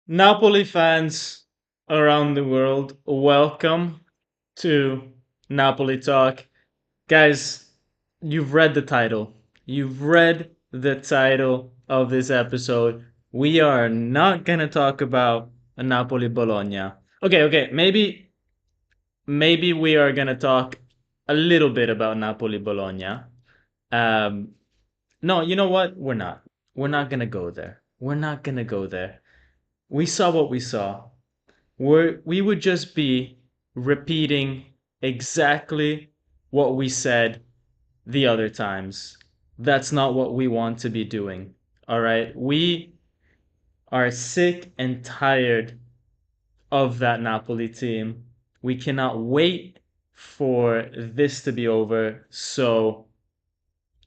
Napoli fans around the world, welcome to Napoli Talk. Guys, you've read the title. You've read the title of this episode. We are not going to talk about Napoli Bologna. Okay, maybe we are going to talk a little bit about Napoli Bologna. Um no, you know what? We're not. We're not going to go there. We're not going to go there. We saw what we saw. We would just be repeating exactly what we said the other times. That's not what we want to be doing. All right. We are sick and tired of that Napoli team. We cannot wait for this to be over. So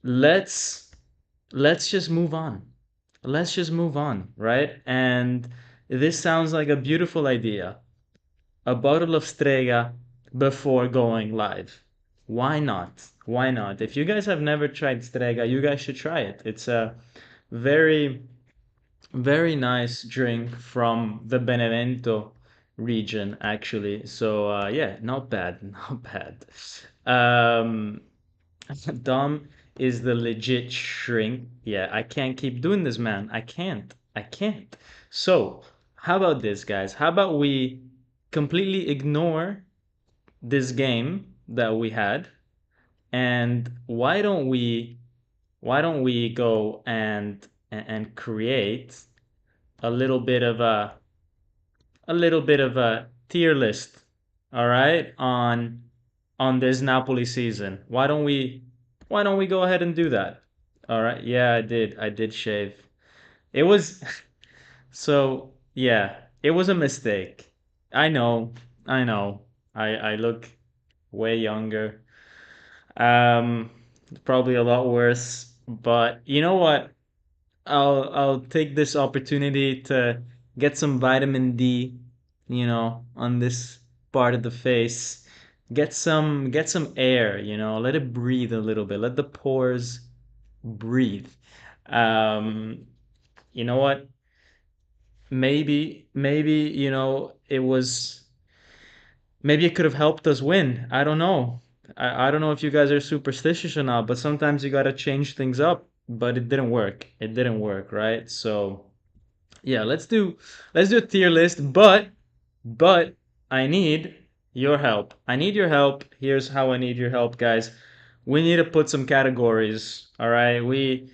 let's let's just move on. Let's just move on, right? And this sounds like a beautiful idea. A bottle of Strega before going live. Why not? Why not? If you guys have never tried Strega, you guys should try it. It's a very, very nice drink from the Benevento region, actually. So, yeah, not bad, not bad. Um, Dom is the legit shrink. Yeah, I can't keep doing this, man. I can't. I can't. So, how about this, guys? How about we completely ignore this game that we had, and why don't we go and create a little bit of a tier list, all right, on this Napoli season. Why don't we go ahead and do that? All right. Yeah, I did shave. It was so yeah, it was a mistake. I know. I know. I look way younger. Um, Probably a lot worse. But you know what? I'll take this opportunity to get some vitamin D, on this part of the face. Get some air, let it breathe a little bit. Let the pores breathe. Um, you know what? Maybe, maybe it could have helped us win. I don't know. I don't know if you guys are superstitious or not, but sometimes you gotta change things up. But it didn't work. It didn't work, right? So yeah, let's do a tier list, but I need your help. I need your help. Here's how I need your help, guys. We need to put some categories. All right. We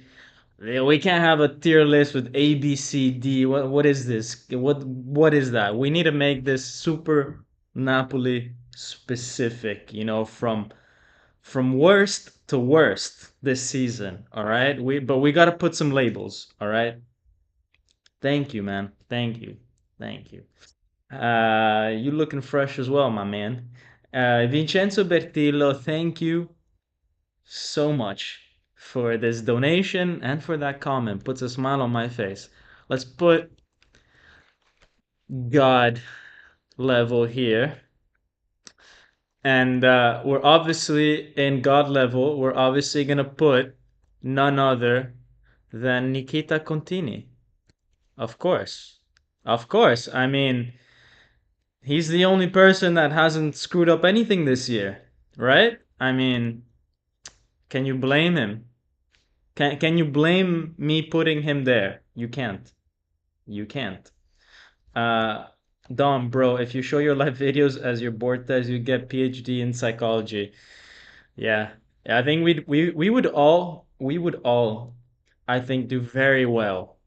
can't have a tier list with A, B, C, D. What is this? What is that? We need to make this super Napoli specific, from worst to worst this season. All right? We got to put some labels, all right? Thank you, man. Thank you. Thank you. You looking fresh as well, my man. Vincenzo Bertillo, thank you so much for this donation and for that comment. Puts a smile on my face. Let's put God level here. And we're obviously in God level, we're obviously going to put none other than Nikita Contini. Of course. Of course. I mean, he's the only person that hasn't screwed up anything this year, right? I mean, can you blame him? Can you blame me putting him there? You can't. You can't. Uh, Dom, bro, if you show your live videos as your board test, you get PhD in psychology. Yeah, yeah, I think we would all, I think, do very well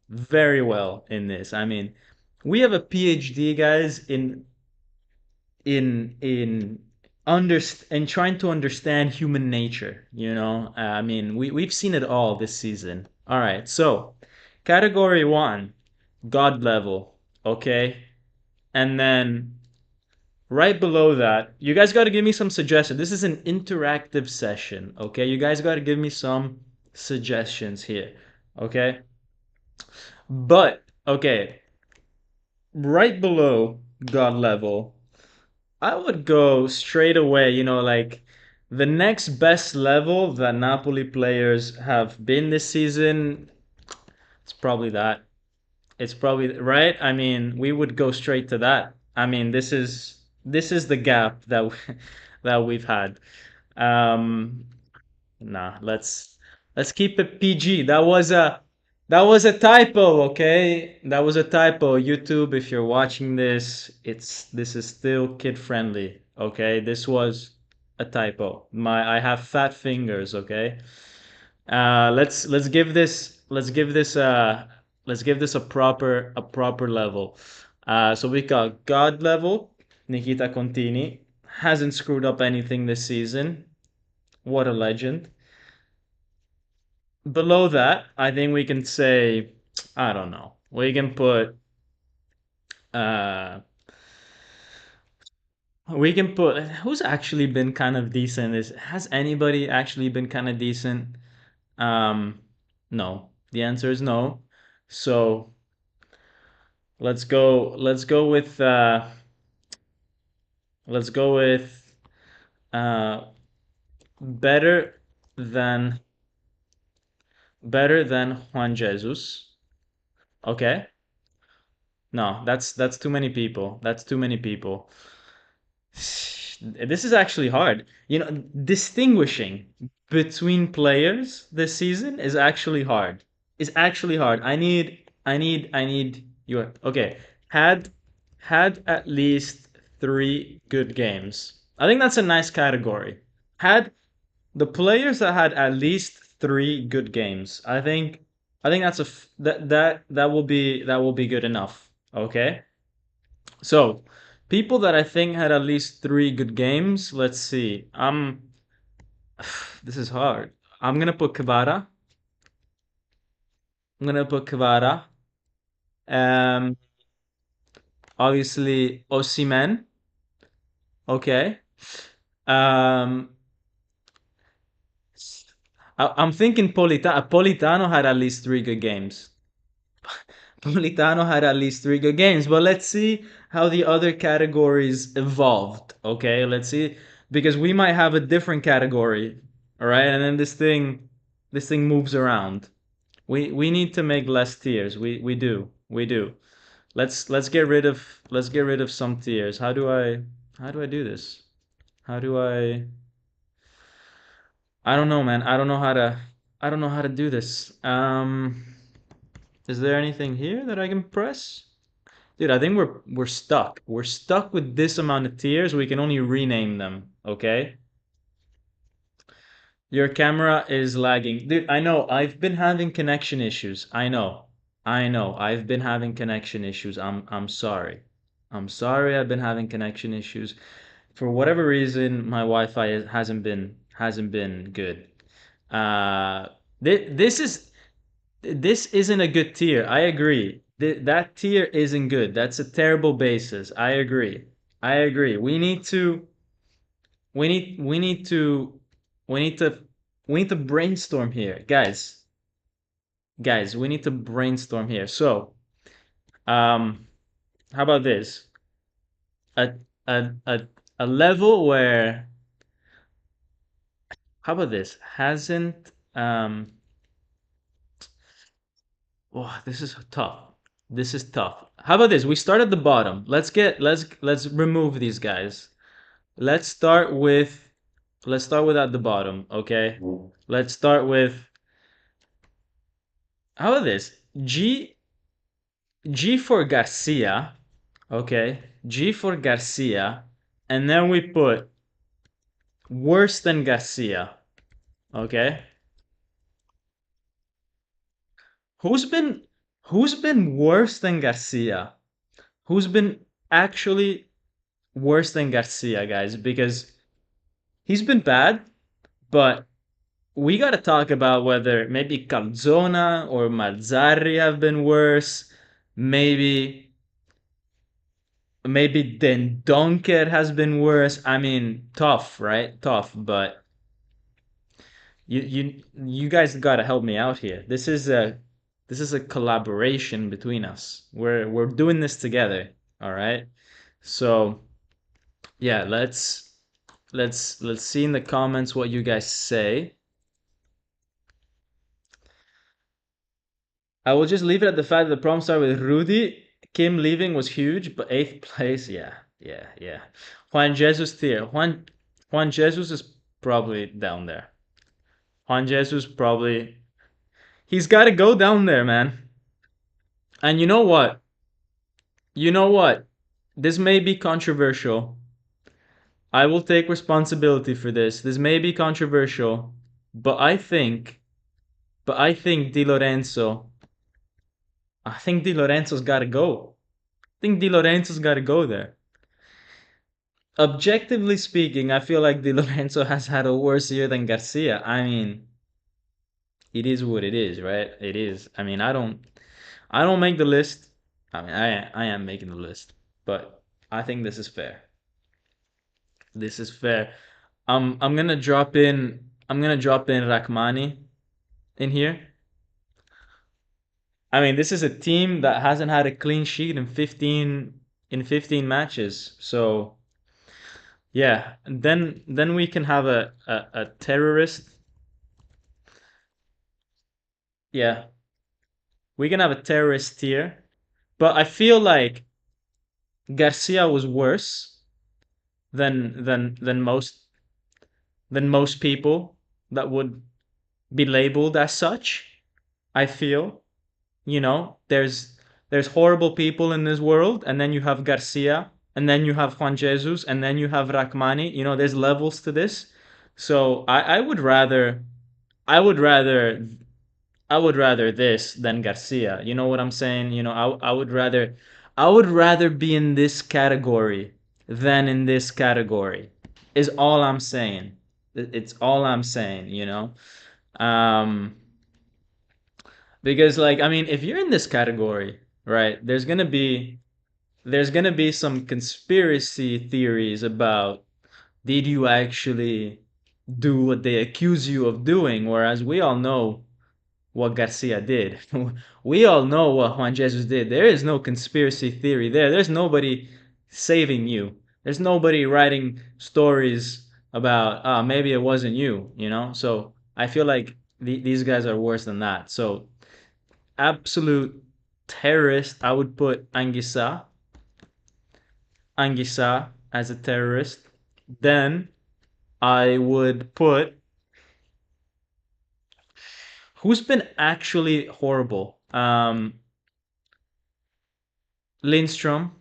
in this. I mean, we have a PhD, guys, in in trying to understand human nature. I mean, we've seen it all this season. All right, so category one, God level, okay, and then right below that, you guys got to give me some suggestions. This is an interactive session, okay? You guys got to give me some suggestions here, okay? But okay, right below God level, I would go straight away, like the next best level that Napoli players have been this season, it's probably that. It's probably right. I mean, we would go straight to that. I mean, this is the gap that that we've had. Um, Nah, let's keep it PG. That was a typo, okay? That was a typo. YouTube, if you're watching this, this is still kid friendly, okay? This was a typo. I have fat fingers, okay? Let's give this a proper level. So we got God level. Nikita Contini hasn't screwed up anything this season. What a legend. Below that, I think we can say, I don't know. We can put uh who's actually been kind of decent is has anybody actually been kind of decent? Um no. The answer is no. So let's go with uh better than better than Juan Jesus. Okay? No, that's too many people. That's too many people. This is actually hard. Distinguishing between players this season is actually hard. Is actually hard. I need your okay. Had had at least three good games. I think that's a nice category. Had the players that had at least three good games. I think that will be good enough. Okay. So, people that I think had at least three good games. Let's see. This is hard. I'm gonna put Kavada. I'm gonna put Kavada. Um, Obviously Osimhen. Okay. Um, I'm thinking Politano had at least three good games. Politano had at least three good games, but let's see how the other categories evolved. Okay, let's see because we might have a different category. All right, and then this thing moves around. We need to make less tiers. We do. Let's get rid of some tiers. How do I do this? How do I don't know, man. I don't know how to do this. Is there anything here that I can press? Dude, I think we're stuck. We're stuck with this amount of tiers. We can only rename them, okay? Your camera is lagging. Dude, I know. I've been having connection issues. I know. I know. I've been having connection issues. I'm sorry. I'm sorry I've been having connection issues. For whatever reason, my Wi-Fi hasn't been good. Uh this isn't a good tier. I agree. That tier isn't good. That's a terrible basis. I agree. I agree. We need to brainstorm here, guys. Guys, we need to brainstorm here. So, um, how about this? A a a a level where how about this? Hasn't oh, this is tough. This is tough. How about this? We start at the bottom. Let's remove these guys. Let's start with let's start with at the bottom, okay? Let's start with how about this? G for Garcia, okay? G for Garcia, and then we put worse than Garcia, okay? Who's been who's been worse than Garcia? Who's been actually worse than Garcia, guys? Because he's been bad, but we got to talk about whether maybe Calzona or Mazzarri have been worse. Maybe then Donker has been worse. I mean, tough, right? Tough, but you guys got to help me out here. This is a collaboration between us. We're doing this together, all right? So, yeah, let's see in the comments what you guys say. I will just leave it at the fact that the problem started with Rudy. Kim leaving was huge, but eighth place, yeah, yeah, yeah. Juan Jesus tier. Juan Jesus is probably down there. Juan Jesus probably he's got to go down there, man. And you know what? You know what? This may be controversial. I will take responsibility for this. This may be controversial, but I think Di Lorenzo. I think Di Lorenzo's got to go. I think Di Lorenzo's got to go there. Objectively speaking, I feel like Di Lorenzo has had a worse year than Garcia. I mean, it is what it is, right? It is. I mean, I don't make the list. I mean, I am making the list, but I think this is fair. This is fair. I'm gonna drop in Rahmani in here. I mean, this is a team that hasn't had a clean sheet in 15 matches. So yeah, then we can have a terrorist. Yeah, we can have a terrorist tier. But I feel like Garcia was worse than most people that would be labeled as such. I feel, there's horrible people in this world, and then you have Garcia, and then you have Juan Jesus, and then you have Rahmani. There's levels to this. So I would rather I would rather this than Garcia. You know what I'm saying? I would rather be in this category than in this category. Is all I'm saying. It's all I'm saying. Um because like I mean, if you're in this category, right? There's going to be some conspiracy theories about did you actually do what they accuse you of doing, whereas we all know what Garcia did. We all know what Juan Jesus did. There is no conspiracy theory there. There's nobody saving you. There's nobody writing stories about maybe it wasn't you. So I feel like these guys are worse than that. So absolute terrorist, I would put Anguissa as a terrorist. Then I would put who's been actually horrible. Lindstrom.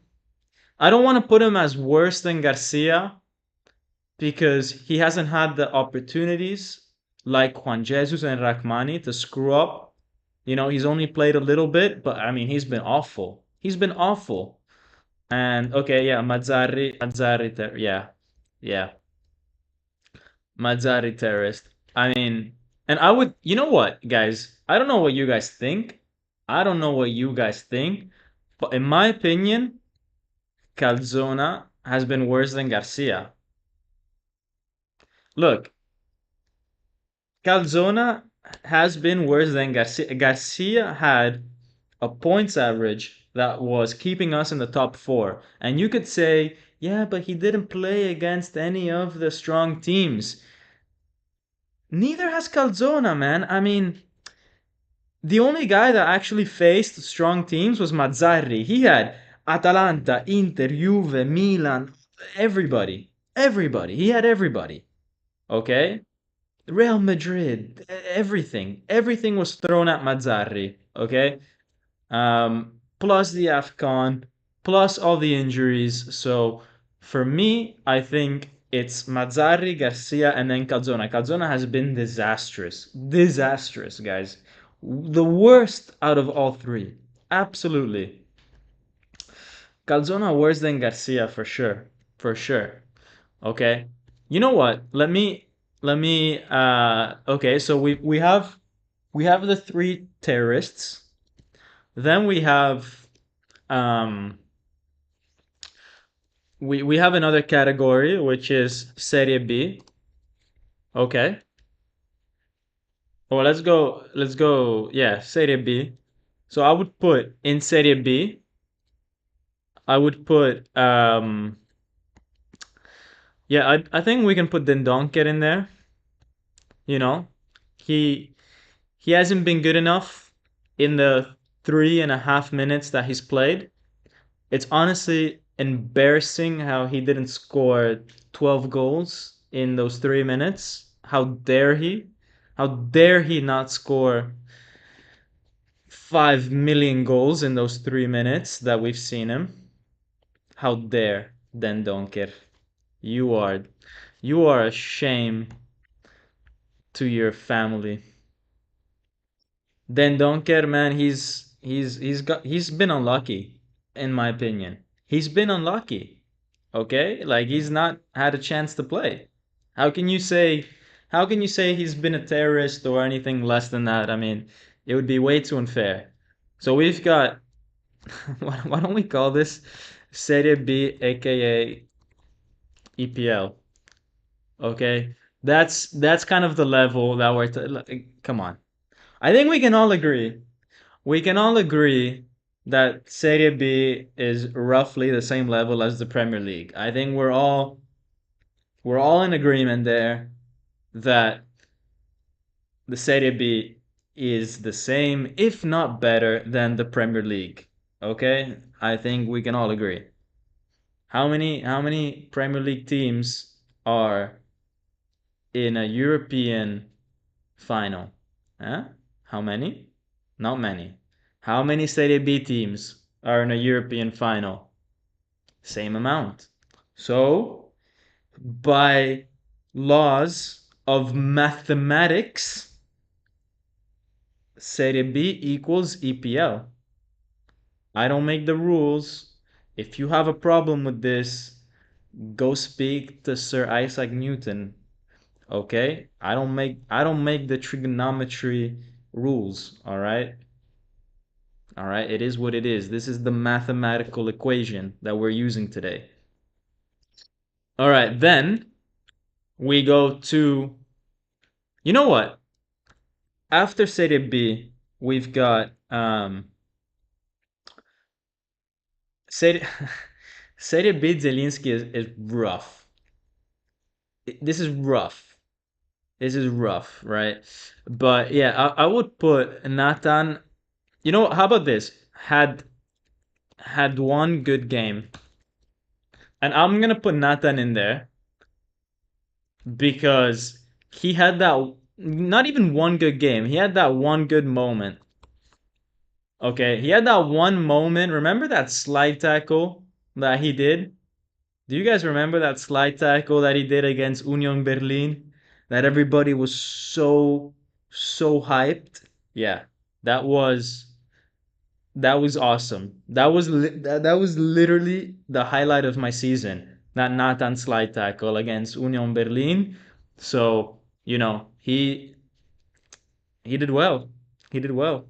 I don't want to put him as worse than Garcia because he hasn't had the opportunities like Juan Jesus and Rahmani to screw up. He's only played a little bit, but I mean, he's been awful. He's been awful. And okay, yeah, Mazzarri, yeah, yeah, Mazzarri terrorist. I mean, and I would, you know what, guys? I don't know what you guys think. I don't know what you guys think, but in my opinion, Calzona has been worse than Garcia. Look, Calzona has been worse than Garcia. Garcia had a points average that was keeping us in the top four. And you could say, yeah, but he didn't play against any of the strong teams. Neither has Calzona, man. I mean, the only guy that actually faced strong teams was Mazzarri. He had Atalanta, Inter, Juve, Milan, everybody. Everybody. He had everybody. Okay? Real Madrid, everything. Everything was thrown at Mazzarri. Okay? Plus the AFCON, plus all the injuries. So for me, I think it's Mazzarri, Garcia, and then Calzona. Calzona has been disastrous. Disastrous, guys. The worst out of all three. Absolutely. Calzona worse than Garcia for sure. For sure. Okay. You know what? Okay, so we have the three terrorists. Then um we have another category which is Serie B. Okay. Well, let's go, yeah, Serie B. So I would put in Serie B, I would put yeah, I think we can put Dendonker in there, you know. He he hasn't been good enough. in the 3.5 minutes that he's played, it's honestly embarrassing how he didn't score 12 goals in those 3 minutes. How dare he? How dare he not score 5 million goals in those 3 minutes that we've seen him? How dare Den Donker? You are you are a shame to your family. Den Donker, man, he's been unlucky, in my opinion. He's been unlucky. Okay? Like he's not had a chance to play. How can you say how can you say he's been a terrorist or anything less than that? I mean, it would be way too unfair. So we've got why don't we call this Serie B aka EPL? Okay? That's kind of the level that come on. I think we can all agree. We can all agree that Serie B is roughly the same level as the Premier League. I think we're all in agreement there that the Serie B is the same, if not better, than the Premier League. Okay? I think we can all agree. How many Premier League teams are in a European final? Huh? How many? Not many. How many Serie B teams are in a European final? Same amount. So, by laws of mathematics, Serie B equals EPL. I don't make the rules. If you have a problem with this, go speak to Sir Isaac Newton. Okay? I don't make the trigonometry rules, all right? All right, it is what it is. This is the mathematical equation that we're using today. All right, then we go to, you know what? After Serie B, we've got Serie, Serie B Zelinski is rough. This is rough. This is rough, right? But yeah, I would put Nathan. You know, how about this? Had one good game, and I'm gonna put Nathan in there because he had that not even one good game. He had that one good moment. Okay, he had that one moment. Remember that slide tackle that he did? Do you guys remember that slide tackle that he did against Union Berlin? That everybody was so hyped. Yeah, that was that was awesome. That was literally the highlight of my season. That Nathan slide tackle against Union Berlin. So he did well. He did well.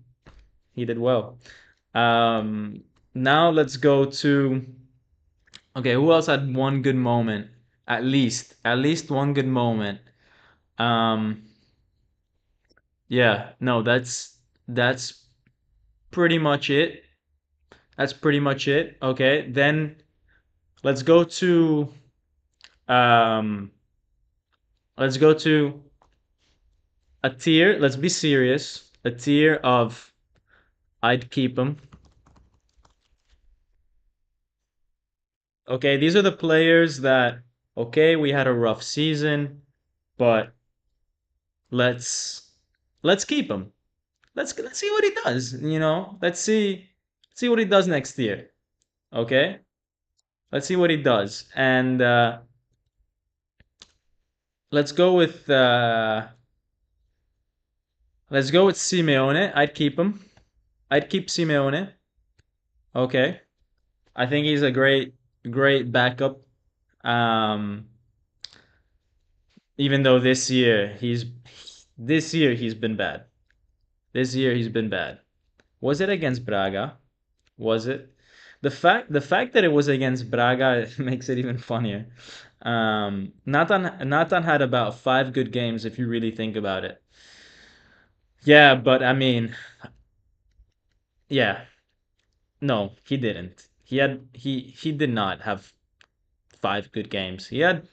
He did well. Now let's go to okay. Who else had one good moment? At least one good moment. Um, yeah. No, that's pretty much it. That's pretty much it. Okay. Then let's go to um, let's go to a tier. Let's be serious. A tier of I'd keep them. Okay, these are the players that okay, we had a rough season, but let's let's keep him. Let's see what he does. Let's see what he does next year. Okay, let's see what he does, and let's go with uh, let's go with Simeone. I'd keep him. I'd keep Simeone. Okay, I think he's a great backup. Um, even though this year he's been bad. This year he's been bad. Was it against Braga? Was it? The fact that it was against Braga makes it even funnier. Nathan had about 5 good games if you really think about it. Yeah, but I mean, yeah, no, he didn't. He did not have 5 good games. He had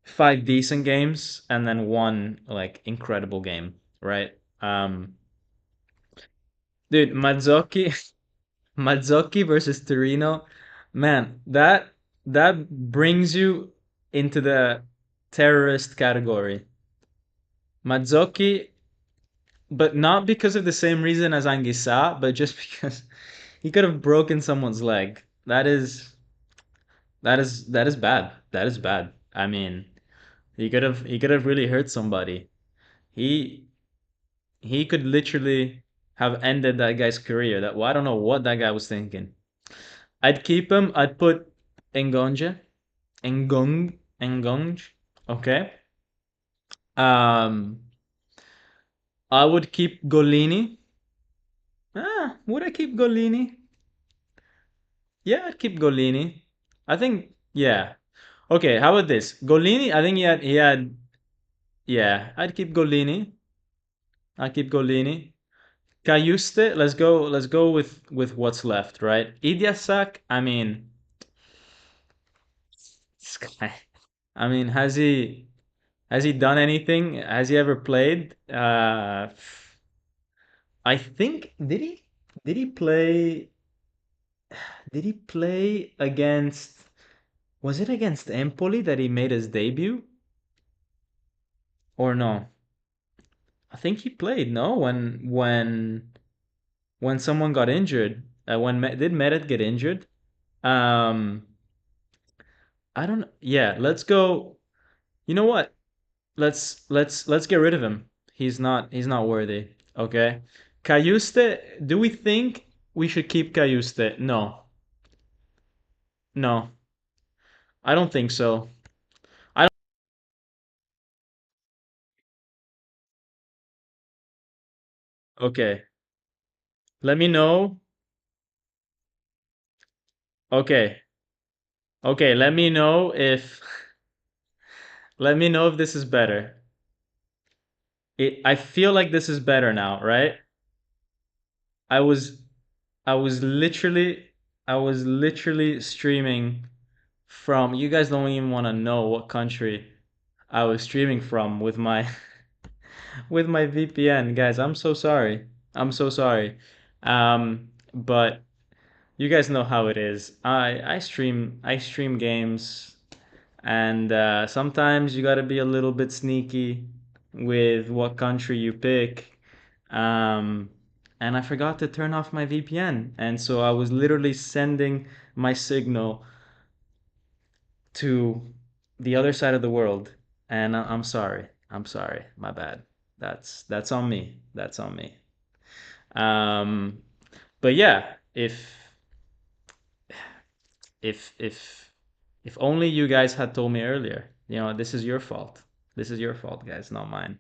5 decent games and then one like incredible game, right? Dude, Mazzocchi, Mazzocchi versus Torino, man, that brings you into the terrorist category. Mazzocchi, but not because of the same reason as Anguissa, but just because he could have broken someone's leg. That is bad. That is bad. I mean, he could have really hurt somebody. He he could literally have ended that guy's career. That well, I don't know what that guy was thinking. I'd keep him. I'd put Ngonge, Ngonge. Okay. Um, I would keep Golini. Would I keep Golini? Yeah, I'd keep Golini. I think yeah. Okay, how about this? Golini, I think he had yeah, I'd keep Golini. I'd keep Golini. Cayuste, let's go with what's left, right? Idiasak, I mean, this guy. I mean, has he done anything? Has he ever played? I think did he play did he play against was it against Empoli that he made his debut or no? I think he played, no, when someone got injured. Did Meret get injured? Um I don't yeah, let's go. You know what? Let's get rid of him. He's not worthy. Okay. Cayuste, do we think we should keep Cayuste? No. No. I don't think so. I don't, okay. Let me know. Okay. Okay, let me know if this is better. I feel like this is better now, right? I was I was literally I was literally streaming from you guys don't even want to know what country I was streaming from with my with my VPN. Guys, I'm so sorry. I'm so sorry. But you guys know how it is. I stream games and sometimes you got to be a little bit sneaky with what country you pick. Um, and I forgot to turn off my VPN. And so I was literally sending my signal to the other side of the world. And I'm sorry. I'm sorry. My bad. That's on me. That's on me. Um, but yeah, if if only you guys had told me earlier. This is your fault. This is your fault, guys, not mine.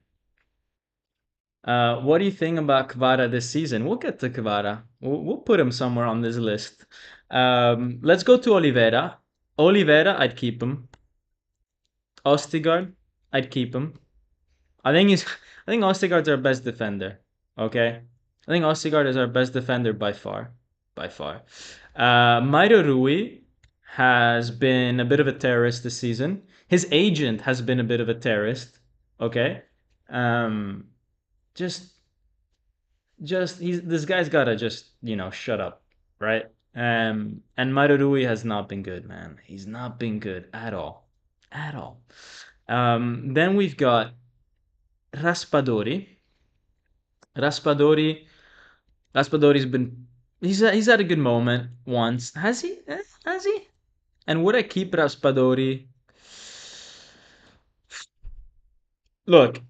What do you think about Kvara this season? We'll get to Kvara. We'll put him somewhere on this list. Let's go to Oliveira. Oliveira, I'd keep him. Ostigard, I'd keep him. I think he's. I think Ostigard's our best defender. Okay, I think Ostigard is our best defender by far, by far. Mairo Rui has been a bit of a terrorist this season. His agent has been a bit of a terrorist. Okay, um, just he's this guy's gotta just shut up, right? And Mairo Rui has not been good, man. He's not been good at all, at all. Then we've got Raspadori. Raspadori, Raspadori's been he's had a good moment once. Has he? Has he? And would I keep Raspadori? Look,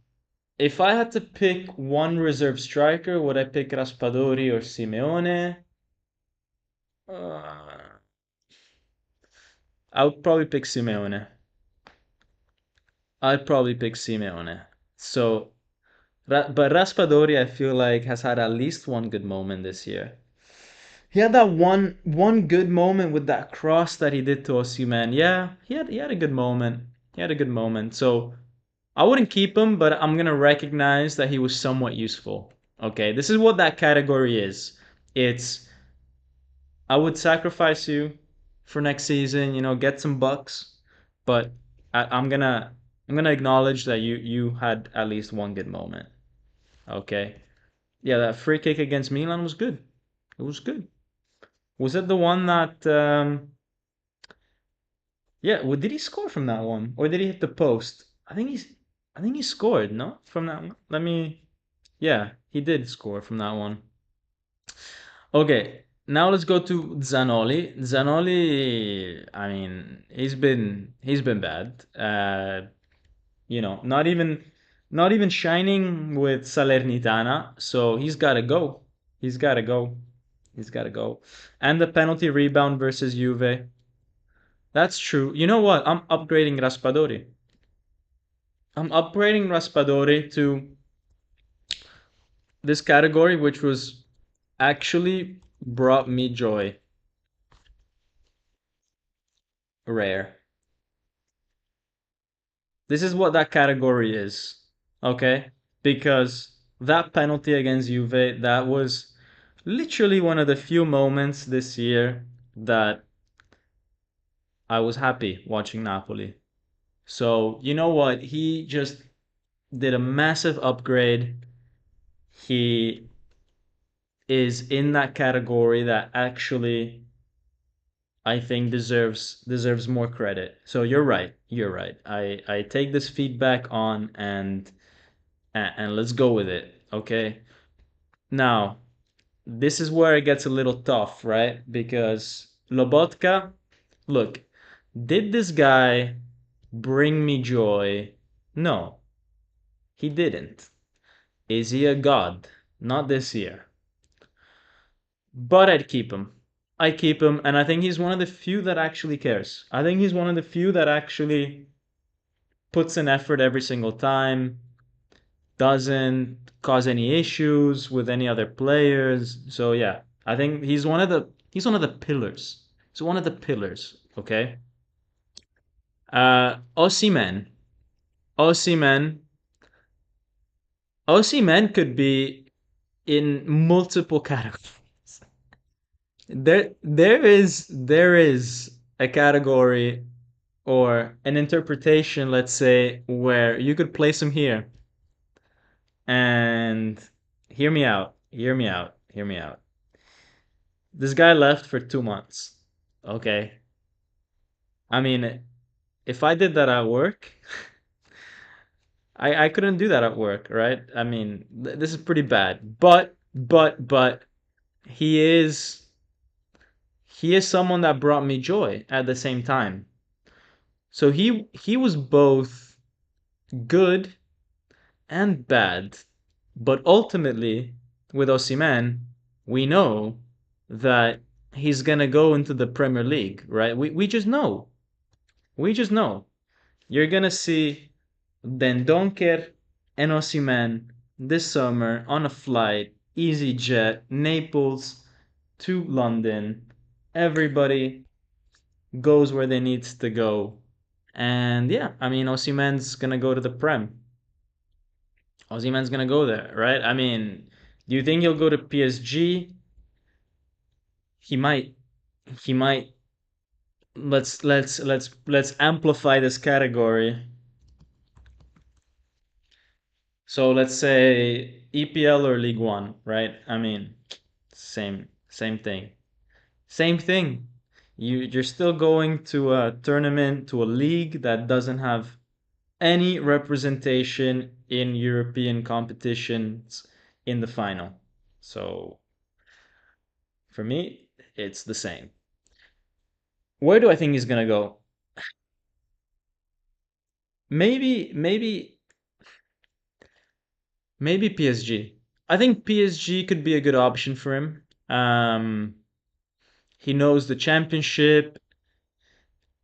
if I had to pick one reserve striker, would I pick Raspadori or Simeone? Uh, I would probably pick Simeone. I'd probably pick Simeone. So, but Raspadori, I feel like has had at least one good moment this year. He had that one good moment with that cross that he did to Osimhen. Yeah, he had a good moment. He had a good moment. So I wouldn't keep him, but I'm gonna recognize that he was somewhat useful. Okay, this is what that category is. It's I would sacrifice you for next season. Get some bucks, but I'm gonna acknowledge that you had at least one good moment. Okay. Yeah, that free kick against Milan was good. It was good. Was it the one that? Yeah. Well, did he score from that one, or did he hit the post? I think he scored. No, from that one. Let me. Yeah, he did score from that one. Okay, now let's go to Zanoli. Zanoli, I mean, he's been bad. Not even shining with Salernitana, so he's got to go. He's got to go. He's got to go. And the penalty rebound versus Juve. That's true. You know what? I'm upgrading Raspadori. I'm upgrading Raspadori to this category, which was actually brought me joy. Rare. This is what that category is, okay? Because that penalty against Juve, that was literally one of the few moments this year that I was happy watching Napoli. So, you know what? He just did a massive upgrade. He is in that category that actually I think deserves more credit. So you're right. You're right. I take this feedback on and let's go with it. Okay. Now, this is where it gets a little tough, right? Because Lobotka, look, did this guy bring me joy? No, he didn't. Is he a god? Not this year. But I'd keep him. I keep him, and I think he's one of the few that actually cares. I think he's one of the few that actually puts in effort every single time, doesn't cause any issues with any other players. So yeah, I think he's one of the pillars. He's one of the pillars. Okay. Osimhen. Osimhen. Osimhen could be in multiple categories. There is a category or an interpretation, let's say, where you could place him here and hear me out. Hear me out. Hear me out. This guy left for 2 months. Okay. I mean, if I did that at work, I couldn't do that at work, right? I mean, this is pretty bad. But he is someone that brought me joy at the same time. So he was both good and bad. But ultimately, with Osimhen, we know that he's gonna go into the Premier League, right? We just know. We just know. You're gonna see Dendonker and Osimhen this summer on a flight, EasyJet, Naples to London. Everybody goes where they needs to go. And yeah, I mean Osimhen's gonna go to the Prem. Osimhen's gonna go there, right? I mean, do you think he'll go to PSG? He might. He might. Let's amplify this category. So let's say EPL or League One, right? I mean, same thing. Same thing. You're still going to a tournament, to a league that doesn't have any representation in European competitions in the final. So for me, it's the same. Where do I think he's gonna go? Maybe maybe PSG. I think PSG could be a good option for him. He knows the championship.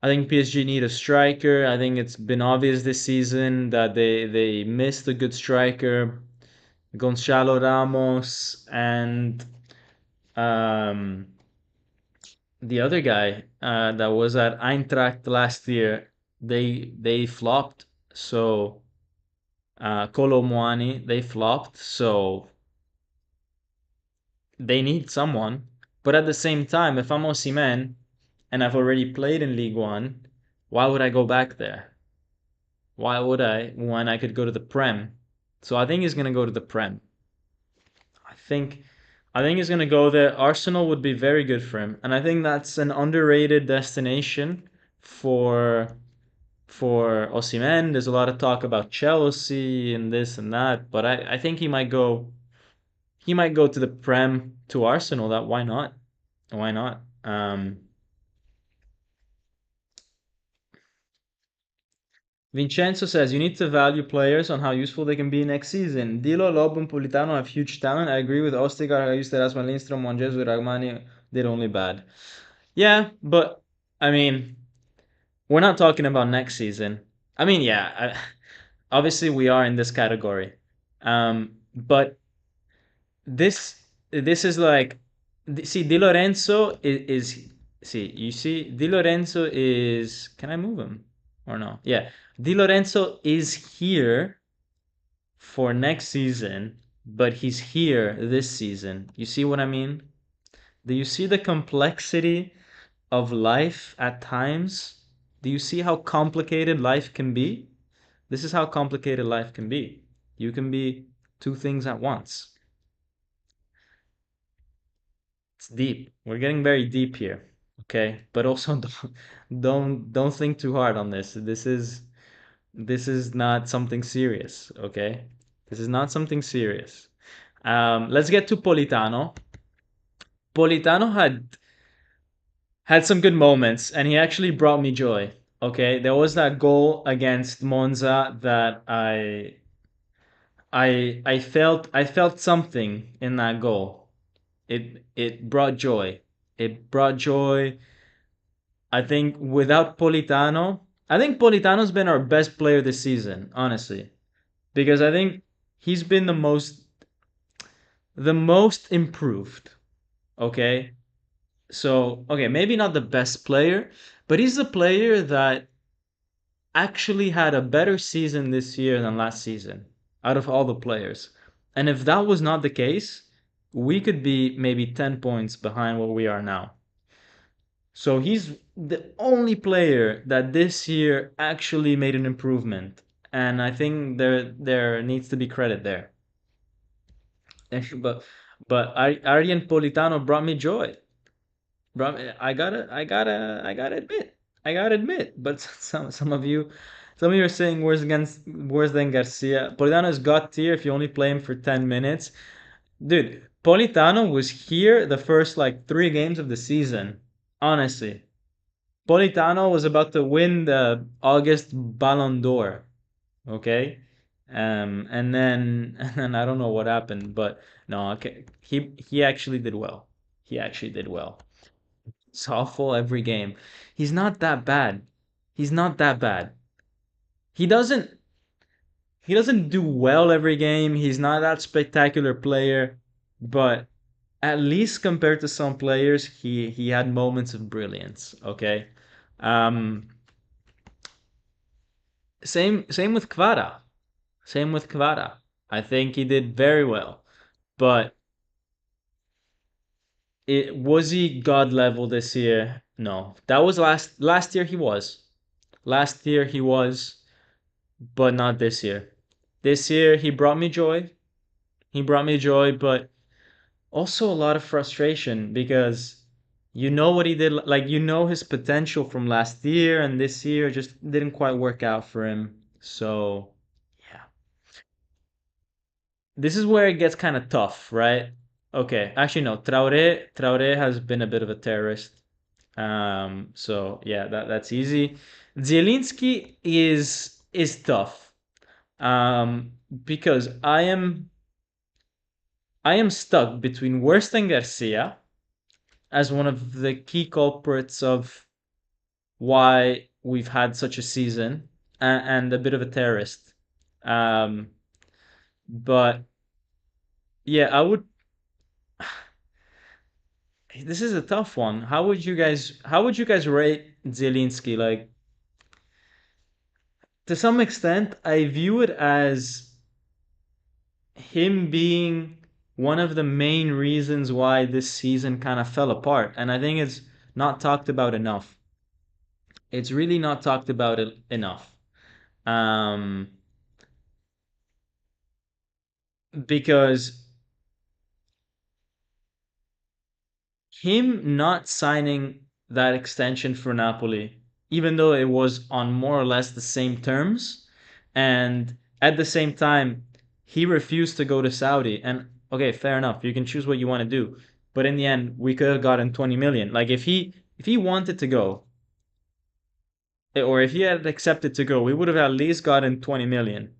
I think PSG need a striker. I think it's been obvious this season that they missed a good striker, Gonzalo Ramos, and um, the other guy that was at Eintracht last year. They flopped. So Kolo Muani, they flopped. So they need someone. But at the same time, if I'm Osimhen and I've already played in League One, why would I go back there? Why would I when I could go to the Prem? So I think he's gonna go to the Prem. I think he's gonna go there. Arsenal would be very good for him, and I think that's an underrated destination for for Osimhen. There's a lot of talk about Chelsea and this and that, but I think he might go to the Prem to Arsenal. That why not? Why not? Vincenzo says you need to value players on how useful they can be next season. Dilo, Lob, and Politano have huge talent. I agree with Ostigar. I used to Rasmus Lindstrom, Monjesu, Ragmani did only bad. Yeah, but I mean, we're not talking about next season. I mean, yeah, obviously we are in this category, but this is like, see, Di Lorenzo is see, you see, Di Lorenzo is. Can I move him or no? Yeah, Di Lorenzo is here for next season, but he's here this season. You see what I mean? Do you see the complexity of life at times? Do you see how complicated life can be? This is how complicated life can be. You can be two things at once. It's deep. We're getting very deep here. Okay? But also don't think too hard on this. This is not something serious, okay? This is not something serious. Let's get to Politano. Politano had some good moments, and he actually brought me joy. Okay, there was that goal against Monza that I felt something in that goal. It brought joy. It brought joy. I think without Politano, I think Politano's been our best player this season, honestly, because I think he's been the most improved. Okay, so okay, maybe not the best player, but he's the player that actually had a better season this year than last season out of all the players. And if that was not the case, we could be maybe 10 points behind where we are now. So he's the only player that this year actually made an improvement. And I think there needs to be credit there. But Arjen Politano brought me joy. I gotta admit. But some of you are saying worse than Garcia. Politano is god tier if you only play him for 10 minutes. Dude, Politano was here the first like 3 games of the season. Honestly, Politano was about to win the August Ballon d'Or. Okay, and then and then I don't know what happened, but no, okay, he actually did well. He actually did well. It's awful every game. He's not that bad. He's not that bad. He doesn't he doesn't do well every game. He's not that spectacular player, but at least compared to some players, he had moments of brilliance. Okay, um, same with Kvara. Same with Kvara. I think he did very well, but was he god level this year? No, that was last year. He was last year. He was, but not this year. This year he brought me joy. He brought me joy, but also a lot of frustration because you know what he did, like you know his potential from last year, and this year just didn't quite work out for him. So, yeah. This is where it gets kind of tough, right? Okay, actually no, Traore has been a bit of a terrorist. So yeah, that's easy. Zielinski is tough. Because I am stuck between Worst and Garcia as one of the key culprits of why we've had such a season, and a bit of a terrorist. Um, but yeah, I would. This is a tough one. How would you guys rate Zielinski? Like, to some extent, I view it as him being one of the main reasons why this season kind of fell apart. And I think it's not talked about enough. It's really not talked about it enough. Um, because him not signing that extension for Napoli, even though it was on more or less the same terms, and at the same time, he refused to go to Saudi. And okay, fair enough, you can choose what you want to do, but in the end, we could have gotten 20 million. Like if he wanted to go, or if he had accepted to go, we would have at least gotten 20 million.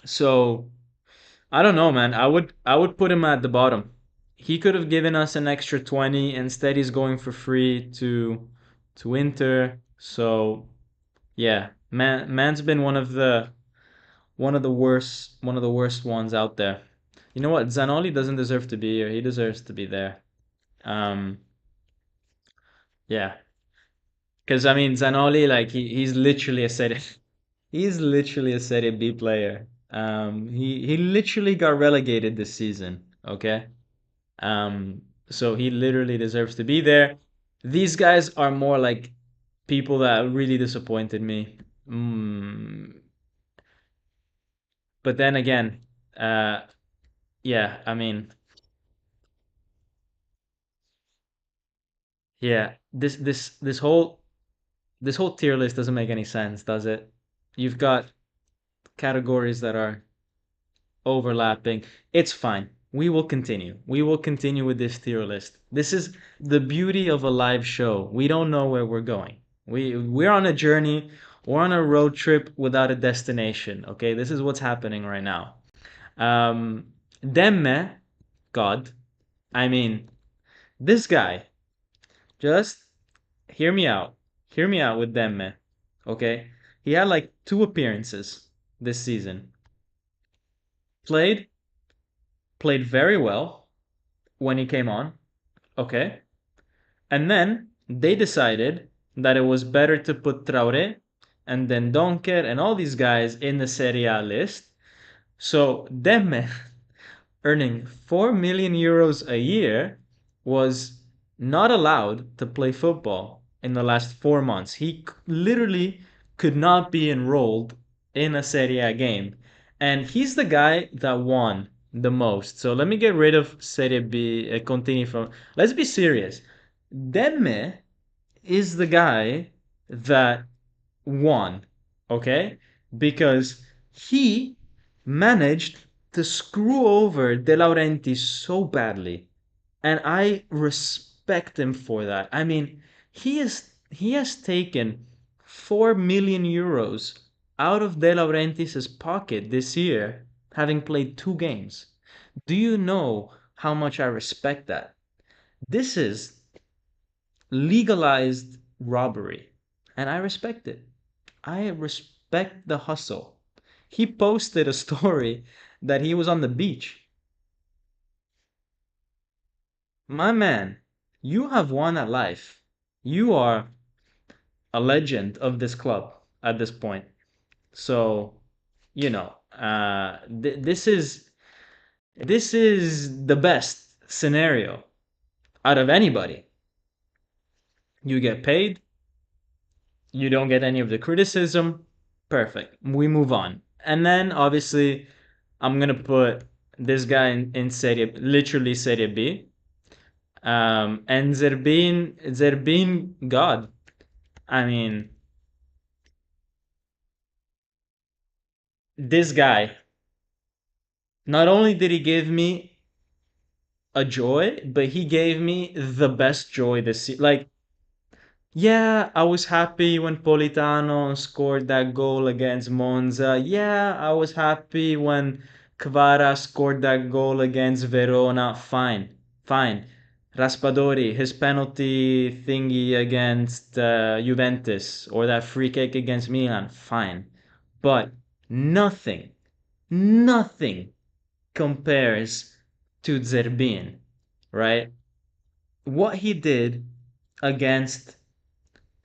So I don't know, man. I would put him at the bottom. He could have given us an extra 20. Instead, he's going for free to Inter. So yeah, man's been one of the worst ones out there. You know what? Zanoli doesn't deserve to be here. He deserves to be there. Um, yeah, because I mean Zanoli, like he's literally a Serie he's literally a Serie B player. He literally got relegated this season. Okay. So he literally deserves to be there. These guys are more like people that really disappointed me. Mm, but then again, uh, yeah, I mean, yeah, this whole tier list doesn't make any sense, does it? You've got categories that are overlapping. It's fine. We will continue. We will continue with this tier list. This is the beauty of a live show. We don't know where we're going. We're on a journey. We're on a road trip without a destination. Okay, this is what's happening right now. Demme, God, I mean, this guy. Just hear me out. Hear me out with Demme. Okay, he had like 2 appearances this season. Played very well when he came on. Okay. And then they decided that it was better to put Traore and then Donker and all these guys in the Serie A list. So Demme, earning 4 million euros a year, was not allowed to play football in the last 4 months. He literally could not be enrolled in a Serie A game. And he's the guy that won the most. So let me get rid of Serie B, continue from. Let's be serious. Demme is the guy that won, okay? Because he managed to screw over De Laurentiis so badly, and I respect him for that. I mean, he has taken 4 million euros out of De Laurentiis' pocket this year, having played 2 games. Do you know how much I respect that? This is legalized robbery, and I respect it. I respect the hustle. He posted a story that he was on the beach. My man, you have won at life. You are a legend of this club at this point. So, this is the best scenario out of anybody. You get paid, you don't get any of the criticism. Perfect. We move on. And then obviously I'm gonna put this guy in Serie, literally Serie B. And Zerbin God. I mean, this guy, not only did he give me a joy, but he gave me the best joy this season. Like, yeah, I was happy when Politano scored that goal against Monza. Yeah, I was happy when Kvara scored that goal against Verona. Fine, fine. Raspadori, his penalty thingy against Juventus, or that free kick against Milan. Fine. But nothing, nothing compares to Zerbin, right? What he did against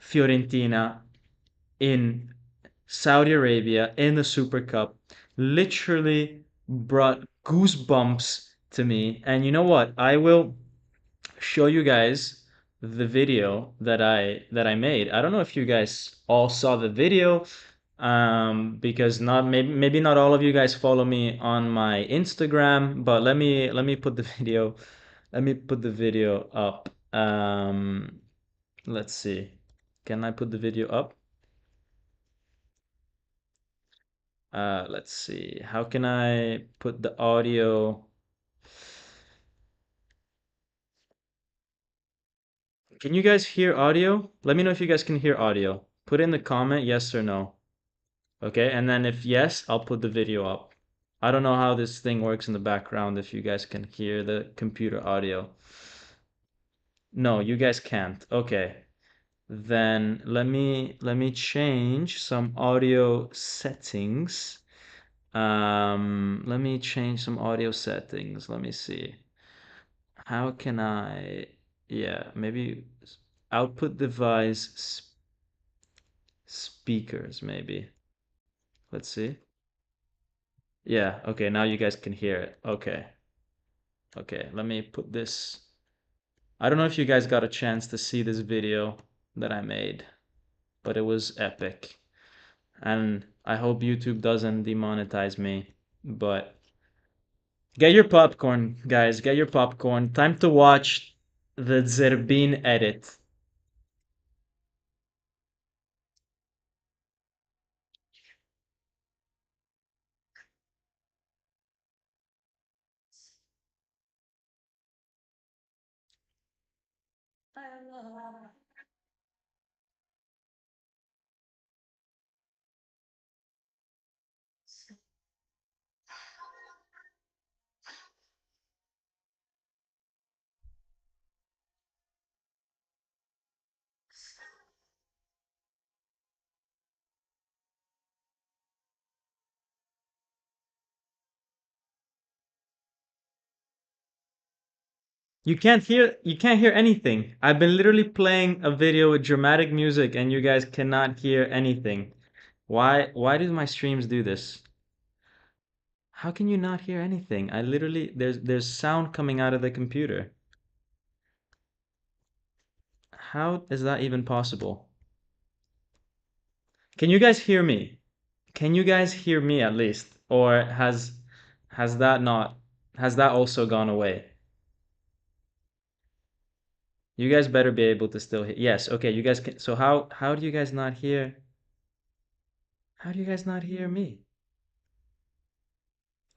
Fiorentina in Saudi Arabia in the Super Cup literally brought goosebumps to me. And you know what? I will show you guys the video that I made. I don't know if you guys all saw the video, because not maybe not all of you guys follow me on my Instagram, but let me put the video Let me put the video up. Let's see. Can I put the video up? Let's see. How can I put the audio? Can you guys hear audio? Let me know if you guys can hear audio. Put in the comment yes or no. Okay, and then if yes, I'll put the video up. I don't know how this thing works in the background if you guys can hear the computer audio. No, you guys can't. Okay. Then let me change some audio settings. Let me change some audio settings. Let me see. How can I, yeah, maybe output device speakers, maybe. Let's see. Yeah, okay, now you guys can hear it. Okay. Okay, let me put this. I don't know if you guys got a chance to see this video that I made, but it was epic. And I hope YouTube doesn't demonetize me, but get your popcorn, guys, get your popcorn. Time to watch the Zerbin edit. You can't hear anything. I've been literally playing a video with dramatic music and you guys cannot hear anything. Why do my streams do this? How can you not hear anything? I literally there's sound coming out of the computer. How is that even possible? Can you guys hear me? Can you guys hear me at least? Or has that not has that also gone away? You guys better be able to still hear. Yes, okay, you guys can. So how do you guys not hear? How do you guys not hear me?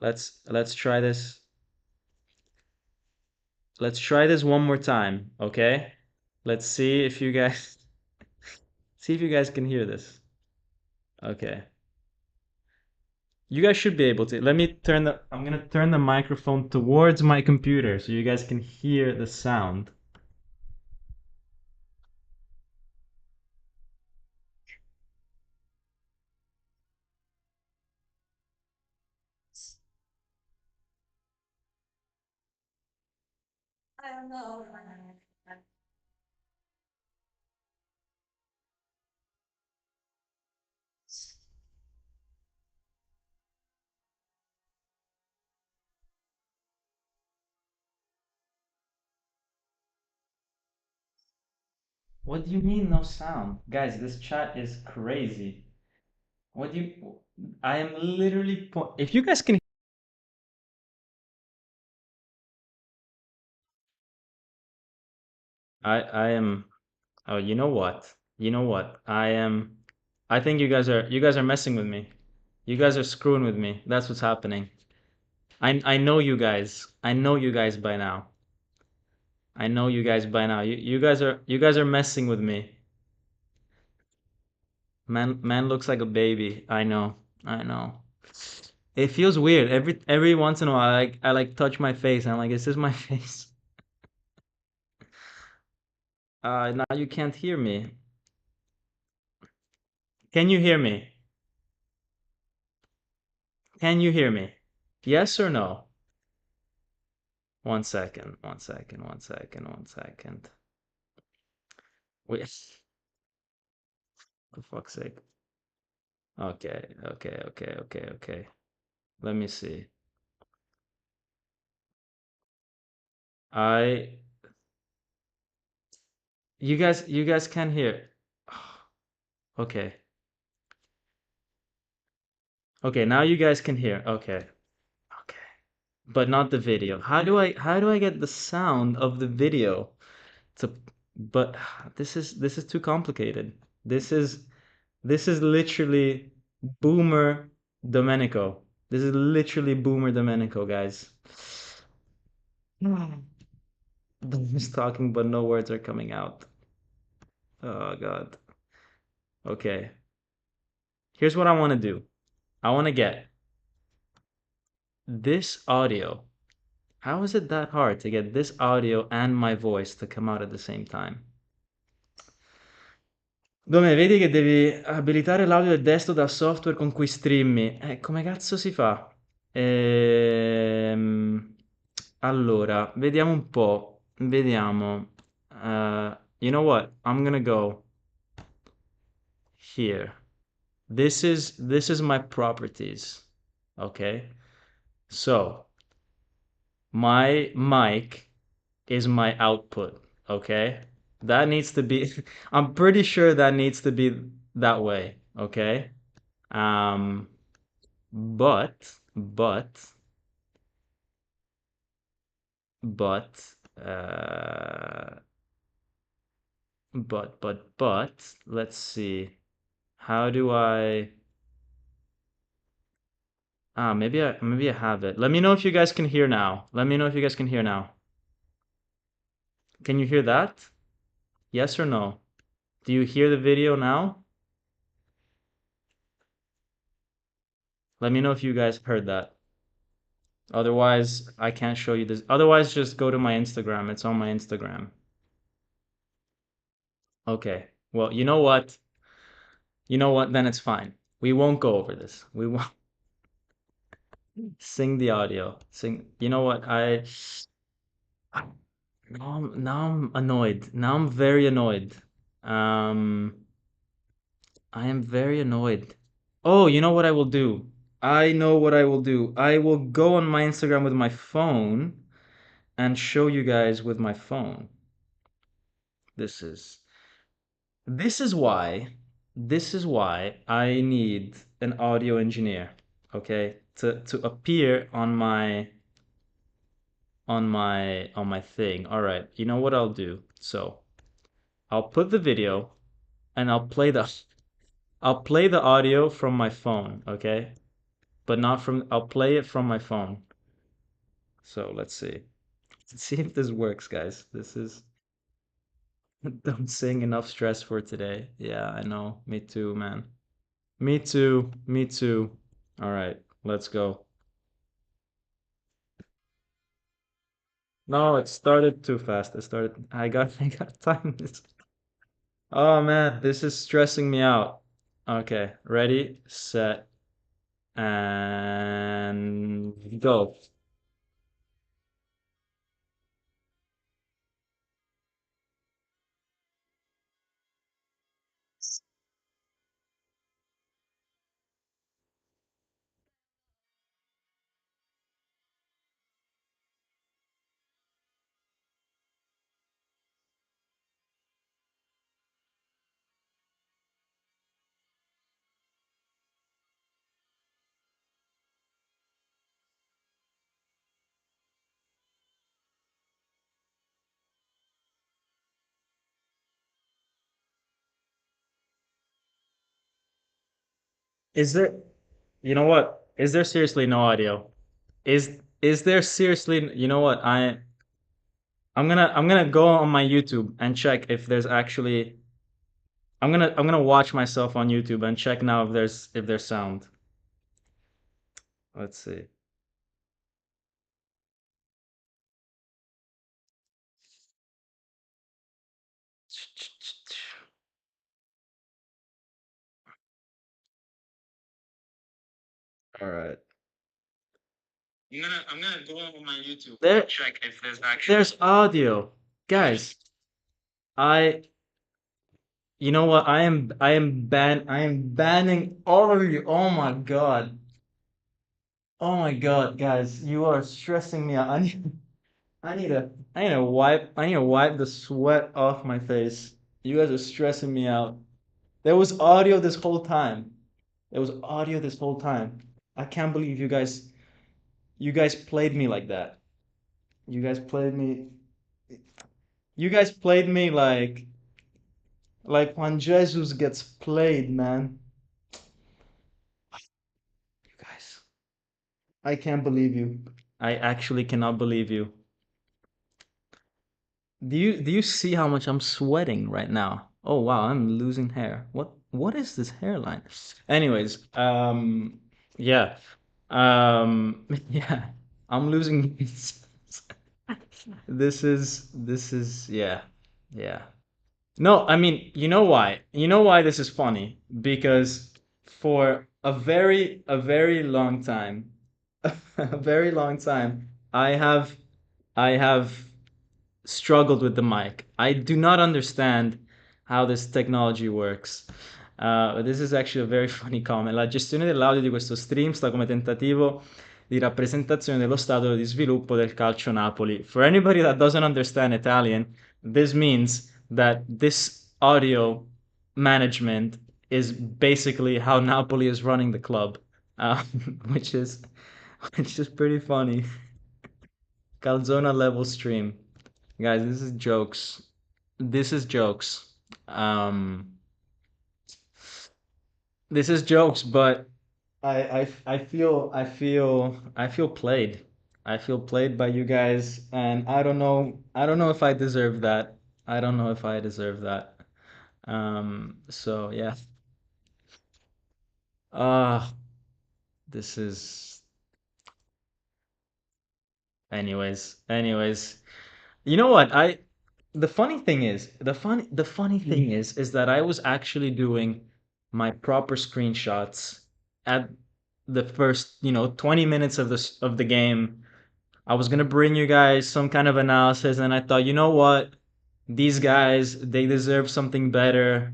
Let's try this. Let's try this one more time, okay? Let's see if you guys see if you guys can hear this. Okay. You guys should be able to. Let me turn the I'm gonna turn the microphone towards my computer so you guys can hear the sound. What do you mean no sound? Guys, this chat is crazy. What do you I am literally if you guys can I am oh, you know what? You know what? I think you guys are messing with me. You guys are screwing with me. That's what's happening. I know you guys. I know you guys by now. I know you guys by now. You guys are messing with me. Man looks like a baby. I know. I know. It feels weird. Every once in a while I like touch my face and I'm like, is this my face? Now you can't hear me. Can you hear me? Can you hear me? Yes or no? 1 second. 1 second. 1 second. 1 second. Wait. For fuck's sake. Okay. Okay. Okay. Okay. Okay. Let me see. I you guys can hear. Okay. Okay, now you guys can hear. Okay. Okay. but not the video. How do I get the sound of the video to but this is too complicated. This is this is literally Boomer Domenico. This is literally Boomer Domenico, guys. I'm just talking, but no words are coming out. Oh God. Okay. Here's what I want to do. I want to get this audio. How is it that hard to get this audio and my voice to come out at the same time? Dove vedi che devi abilitare l'audio del desktop dal software con cui streami. Come cazzo si fa? Allora, vediamo un po'. Vediamo. You know what? I'm gonna go here. This is my properties. Okay? So, my mic is my output. Okay? That needs to be I'm pretty sure that needs to be that way. Okay? Um, but, but, but, uh, but, let's see. How do I? Maybe I have it. Let me know if you guys can hear now. Let me know if you guys can hear now. Can you hear that? Yes or no? Do you hear the video now? Let me know if you guys heard that. Otherwise, I can't show you this. Otherwise, just go to my Instagram. It's on my Instagram. Okay. Well, you know what? You know what? Then it's fine. We won't go over this. We won't sing the audio. Sing. You know what? Now I'm annoyed. Now I'm very annoyed. Um, I am very annoyed. Oh, you know what I will do? I know what I will do. I will go on my Instagram with my phone and show you guys with my phone. This is this is why this is why I need an audio engineer, okay? To appear on my thing. All right. You know what I'll do? So, I'll put the video and I'll play the audio from my phone, okay? But not from I'll play it from my phone. So, let's see. Let's see if this works, guys. This is I'm saying enough stress for today. Yeah, I know. Me too, man. Me too. Me too. All right, let's go. No, it started too fast. I got time. Oh man, this is stressing me out. Okay, ready, set, and go. Is there, you know what? Is there seriously no audio? Is there seriously, you know what? I'm gonna go on my YouTube and check if there's actually I'm gonna watch myself on YouTube and check now if there's sound. Let's see. All right. I'm gonna go on my YouTube there, and check if there's audio. Guys, I you know what? I am banning all of you. Oh my God. Oh my God, guys, you are stressing me out. I need to wipe the sweat off my face. You guys are stressing me out. There was audio this whole time. There was audio this whole time. I can't believe you guys played me like that. You guys played me. You guys played me like when Jesus gets played, man. You guys, I can't believe you. I actually cannot believe you. Do you see how much I'm sweating right now? Oh wow, I'm losing hair. What is this hairline? Anyways, yeah. Yeah. I'm losing this is yeah. Yeah. No, I mean, you know why? You know why this is funny? Because for a very long time, a very long time, I have struggled with the mic. I do not understand how this technology works. This is actually a very funny comment. La gestione dell'audio di questo stream sta come tentativo di rappresentazione dello stato di sviluppo del calcio Napoli. For anybody that doesn't understand Italian, this means that this audio management is basically how Napoli is running the club, uh, which is which is pretty funny. Calzona level stream. Guys, this is jokes. This is jokes. Um, this is jokes, but I feel played. I feel played by you guys, and I don't know if I deserve that. I don't know if I deserve that. So yeah. Ah, this is anyways. You know what? The funny thing is, the funny thing is that I was actually doing my proper screenshots at the first, 20 minutes of the game. I was gonna bring you guys some kind of analysis, and I thought, you know what? These guys, they deserve something better.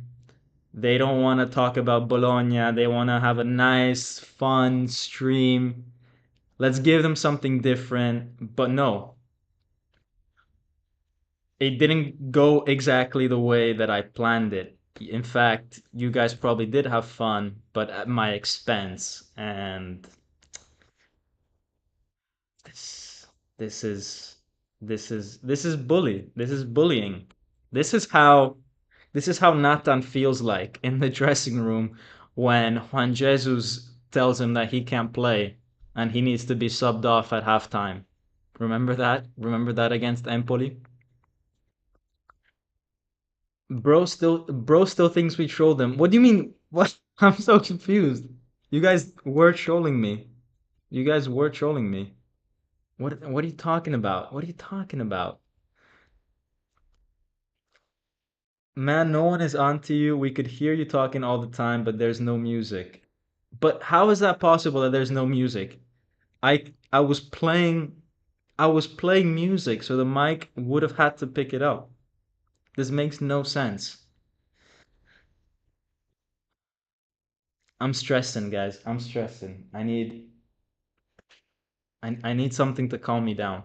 They don't want to talk about Bologna. They want to have a nice, fun stream. Let's give them something different. But no, it didn't go exactly the way that I planned it. In fact, you guys probably did have fun, but at my expense. And this, this is, this is bully. This is bullying. This is how, this is how Nathan feels like in the dressing room when Juan Jesus tells him that he can't play and he needs to be subbed off at halftime. Remember that? Remember that against Empoli? Bro still thinks we trolled him. What do you mean? What? I'm so confused. You guys were trolling me. You guys were trolling me. What are you talking about? What are you talking about? Man, no one is onto you. We could hear you talking all the time, but there's no music. But how is that possible that there's no music? I was playing music, so the mic would have had to pick it up. This makes no sense. I'm stressing, guys. I'm stressing. I need something to calm me down.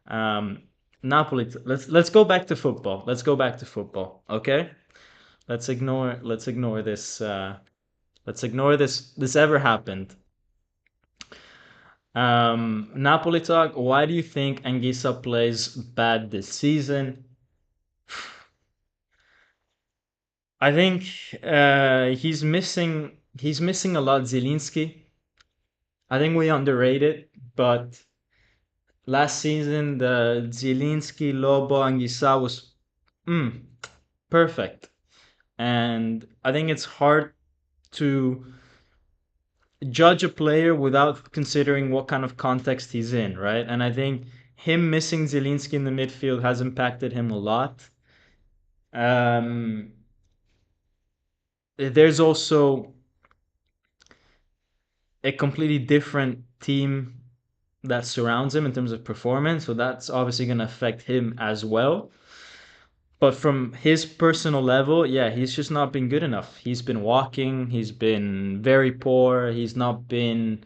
Um, Napoli. Let's go back to football. Let's go back to football. Okay. Let's ignore this. Let's ignore this ever happened. Napoli talk. Why do you think Anguissa plays bad this season? I think he's missing a lot. Zielinski. I think we underrate it, but last season the Zielinski Lobo Anguissa was mm, perfect. And I think it's hard to judge a player without considering what kind of context he's in, right? And I think him missing Zielinski in the midfield has impacted him a lot. Um, there's also a completely different team that surrounds him in terms of performance, so that's obviously going to affect him as well. But from his personal level, yeah, he's just not been good enough. He's been walking, he's been very poor, he's not been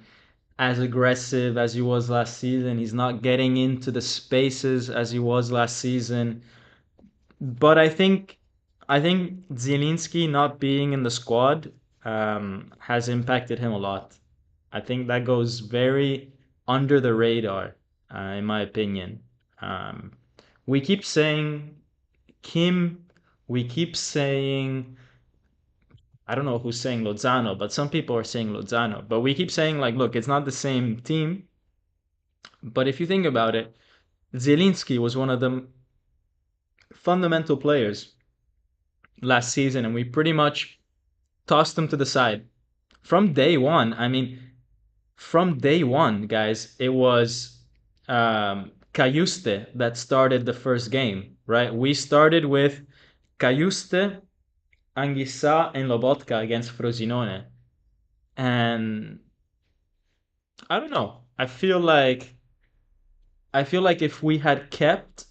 as aggressive as he was last season. He's not getting into the spaces as he was last season. But I think Zielinski not being in the squad has impacted him a lot. I think that goes very under the radar, in my opinion. Um, we keep saying Kim, we keep saying, I don't know who's saying Lozano, but some people are saying Lozano. But we keep saying, like, look, it's not the same team. But if you think about it, Zielinski was one of the fundamental players last season, and we pretty much tossed him to the side from day one. I mean, from day one, guys, it was Cayuste that started the first game, right? We started with Cayuste, Anguissa, and Lobotka against Frosinone. And I don't know. I feel like if we had kept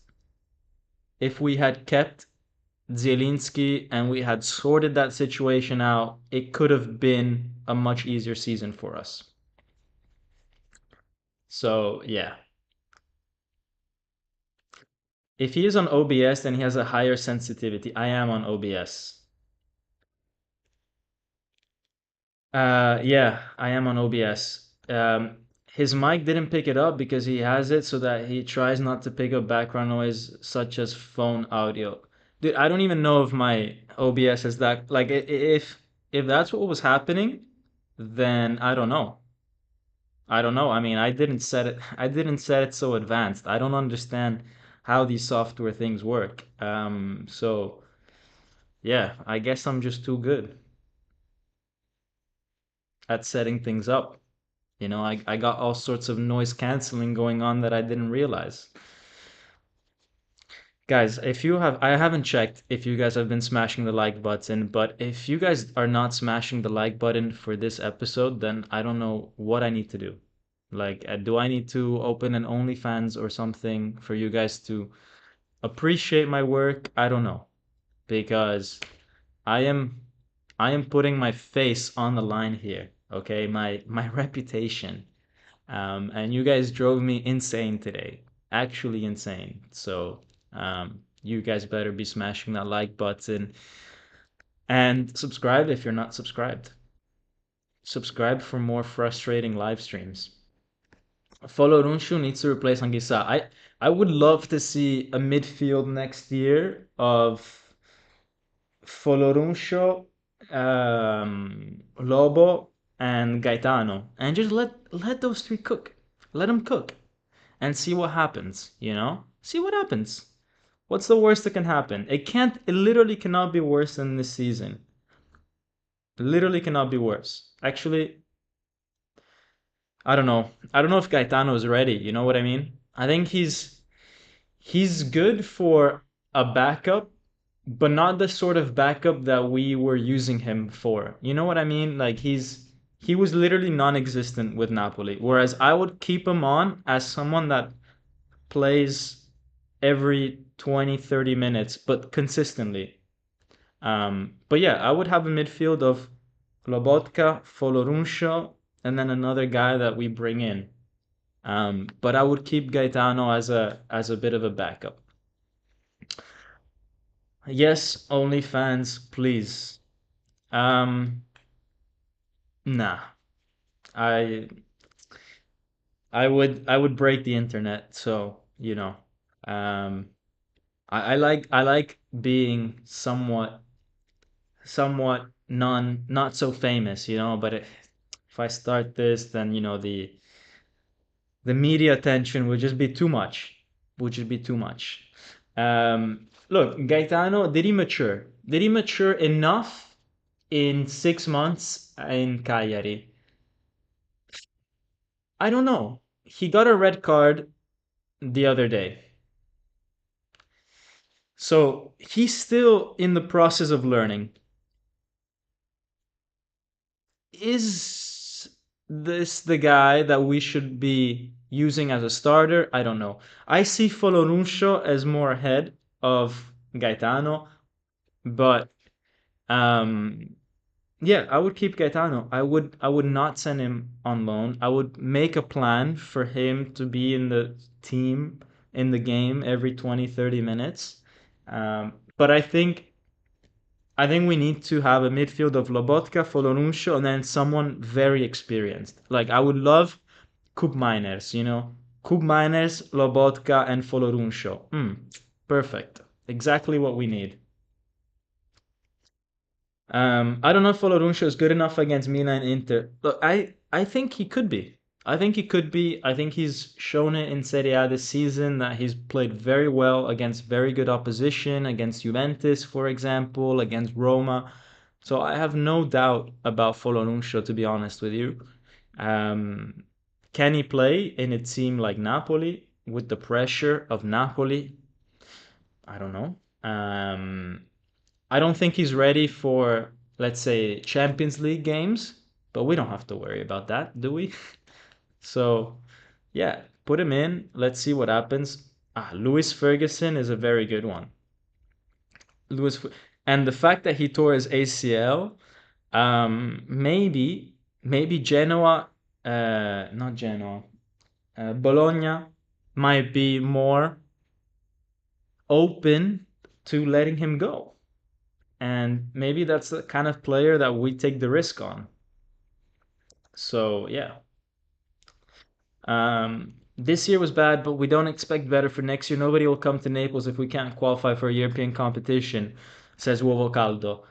Zielinski and we had sorted that situation out, it could have been a much easier season for us. So yeah, if he is on OBS, then he has a higher sensitivity. I am on OBS. Yeah, I am on OBS. His mic didn't pick it up because he has it so that he tries not to pick up background noise such as phone audio. Dude, I don't even know if my OBS is that like if that's what was happening, then I don't know. I don't know. I mean, I didn't set it. I didn't set it so advanced. I don't understand how these software things work. So yeah, I guess I'm just too good at setting things up. I got all sorts of noise canceling going on that I didn't realize. Guys, if you have, I haven't checked if you guys have been smashing the like button, but if you guys are not smashing the like button for this episode, then I don't know what I need to do. Like, do I need to open an OnlyFans or something for you guys to appreciate my work? I don't know because I am I am putting my face on the line here, okay? My reputation. And you guys drove me insane today. Actually insane. So, you guys better be smashing that like button and subscribe if you're not subscribed. Subscribe for more frustrating live streams. Folorunshu needs to replace Anguissa. I would love to see a midfield next year of Folorunsho, Lobo, and Gaetano, and just let those three cook. Let them cook, and see what happens. See what happens. What's the worst that can happen? It can't. It literally cannot be worse than this season. Literally cannot be worse. Actually, I don't know. I don't know if Gaetano is ready. You know what I mean? I think he's good for a backup, but not the sort of backup that we were using him for. You know what I mean? Like he was literally non-existent with Napoli, whereas I would keep him on as someone that plays every 20, 30 minutes, but consistently. But yeah, I would have a midfield of Lobotka, Folorunsho, and then another guy that we bring in. But I would keep Gaetano as a bit of a backup. Yes, OnlyFans, please. Um, nah. I I would break the internet, so Um, I like being somewhat not so famous, but if I start this, then the media attention would just be too much. Would just be too much. Look, Gaetano, did he mature? Did he mature enough in 6 months in Cagliari? I don't know. He got a red card the other day. So he's still in the process of learning. Is this the guy that we should be using as a starter? I don't know. I see Foloruncio as more ahead of Gaetano, but um, yeah, I would keep Gaetano. I would not send him on loan. I would make a plan for him to be in the team in the game every 20, 30 minutes. But I think we need to have a midfield of Lobotka, Foloruncio, and then someone very experienced. Like I would love Kub Miners, Kub Miners, Lobotka, and Folorunsho. Perfect. Exactly what we need. I don't know if Folorunsho is good enough against Milan and Inter. Look, I think he could be. I think he could be. I think he's shown it in Serie A this season that he's played very well against very good opposition, against Juventus, for example, against Roma. So I have no doubt about Folorunsho, to be honest with you. Um, can he play in a team like Napoli with the pressure of Napoli? I don't know. I don't think he's ready for, let's say, Champions League games, but we don't have to worry about that, do we? So, yeah, put him in. Let's see what happens. Lewis Ferguson is a very good one. Lewis, and the fact that he tore his ACL, maybe Genoa, not Genoa, Bologna might be more open to letting him go. And maybe that's the kind of player that we take the risk on. So yeah, this year was bad, but we don't expect better for next year. Nobody will come to Naples if we can't qualify for a European competition, says Uovo Caldo.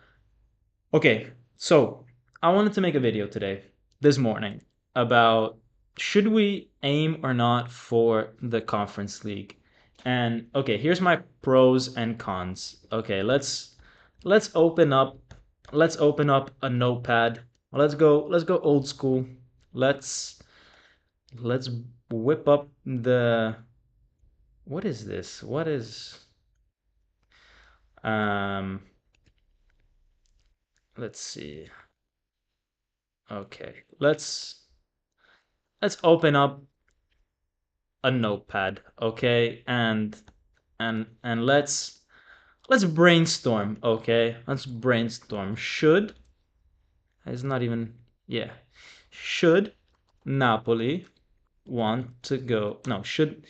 Okay, so I wanted to make a video today, this morning, about should we aim or not for the Conference League. And okay, here's my pros and cons. Okay, let's open up a notepad. Let's go old school. Let's let's whip up the what is this? What is um let's see. Okay. Let's open up a notepad, okay? And let's brainstorm, okay? Let's brainstorm. It's not even yeah. Should Napoli want to go? No, should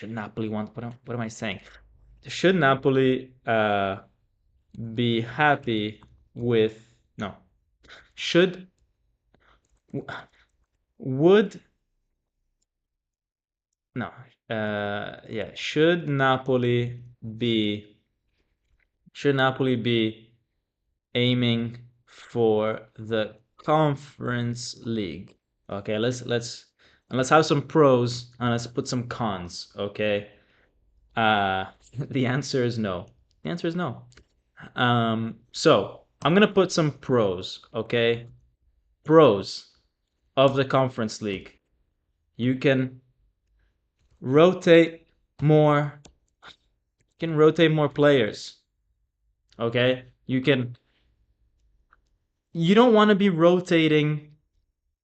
Napoli want what am I saying? Should Napoli be happy with no. Should would no yeah, be should Napoli be aiming for the Conference League? Okay, let's have some pros and let's put some cons, okay? The answer is no. The answer is no. So I'm gonna put some pros, okay? Pros of the Conference League. You rotate more, can rotate more players, okay? You don't want to be rotating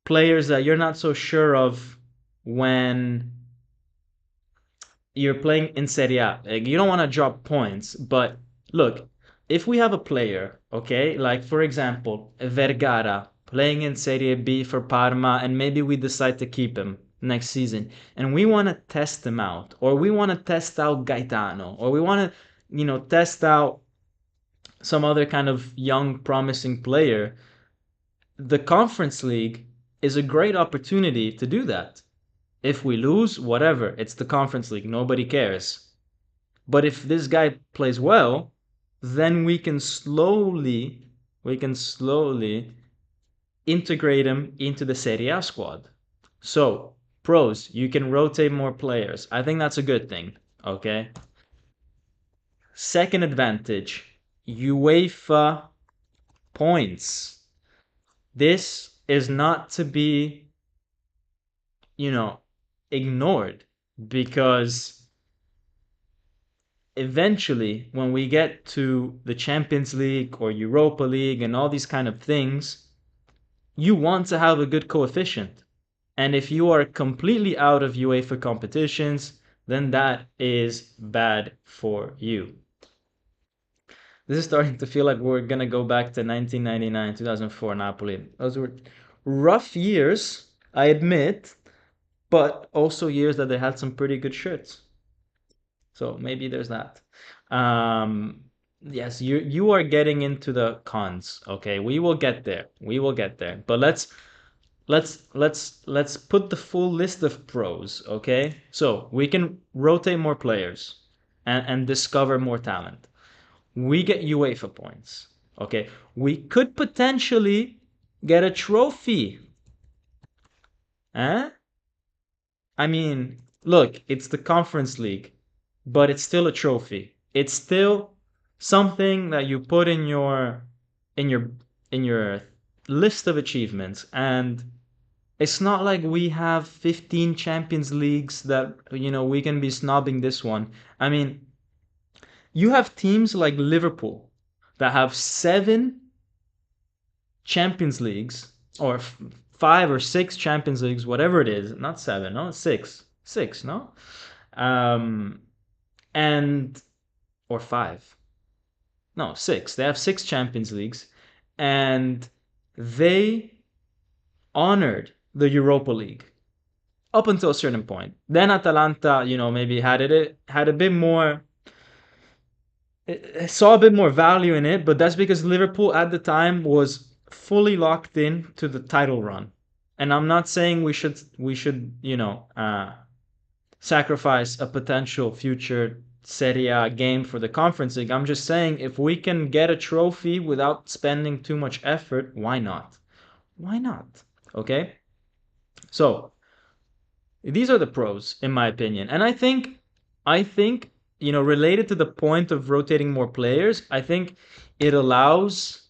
players that you're not so sure of when you're playing in Serie A. Like, you don't want to drop points, but look, if we have a player, okay, like for example, Vergara playing in Serie B for Parma, and maybe we decide to keep him next season, and we want to test him out, or we want to test out Gaetano, or we want to, test out some other kind of young, promising player, the Conference League is a great opportunity to do that. If we lose, whatever, it's the Conference League, nobody cares. But if this guy plays well, then we can slowly integrate him into the Serie A squad. So, pros, you can rotate more players. I think that's a good thing, okay? Second advantage, UEFA points. This is not to be, you know, ignored, because eventually when we get to the Champions League or Europa League and all these kind of things, you want to have a good coefficient. And if you are completely out of UEFA competitions, then that is bad for you. This is starting to feel like we're going to go back to 1999, 2004 Napoli. Those were rough years, I admit, but also years that they had some pretty good shirts. So maybe there's that. Um, yes, you are getting into the cons. Okay, we will get there. We will get there. But let's put the full list of pros, okay? So we can rotate more players and discover more talent. We get UEFA points. Okay. We could potentially get a trophy. Eh? I mean, look, it's the Conference League, but it's still a trophy. It's still something that you put in your in your list of achievements, and it's not like we have 15 Champions Leagues that we can be snobbing this one. I mean, you have teams like Liverpool that have 7 Champions Leagues, or 5 or 6 Champions Leagues, whatever it is, not seven, no, six, no, um, and or five, no, six. They have 6 Champions Leagues, and they honored the Europa League up until a certain point. Then Atalanta, maybe had a bit more, saw a bit more value in it, but that's because Liverpool at the time was fully locked in to the title run. And I'm not saying we should sacrifice a potential future Serie A game for the Conference League. I'm just saying if we can get a trophy without spending too much effort, why not? Why not? Okay? So, these are the pros in my opinion. And I think related to the point of rotating more players, I think it allows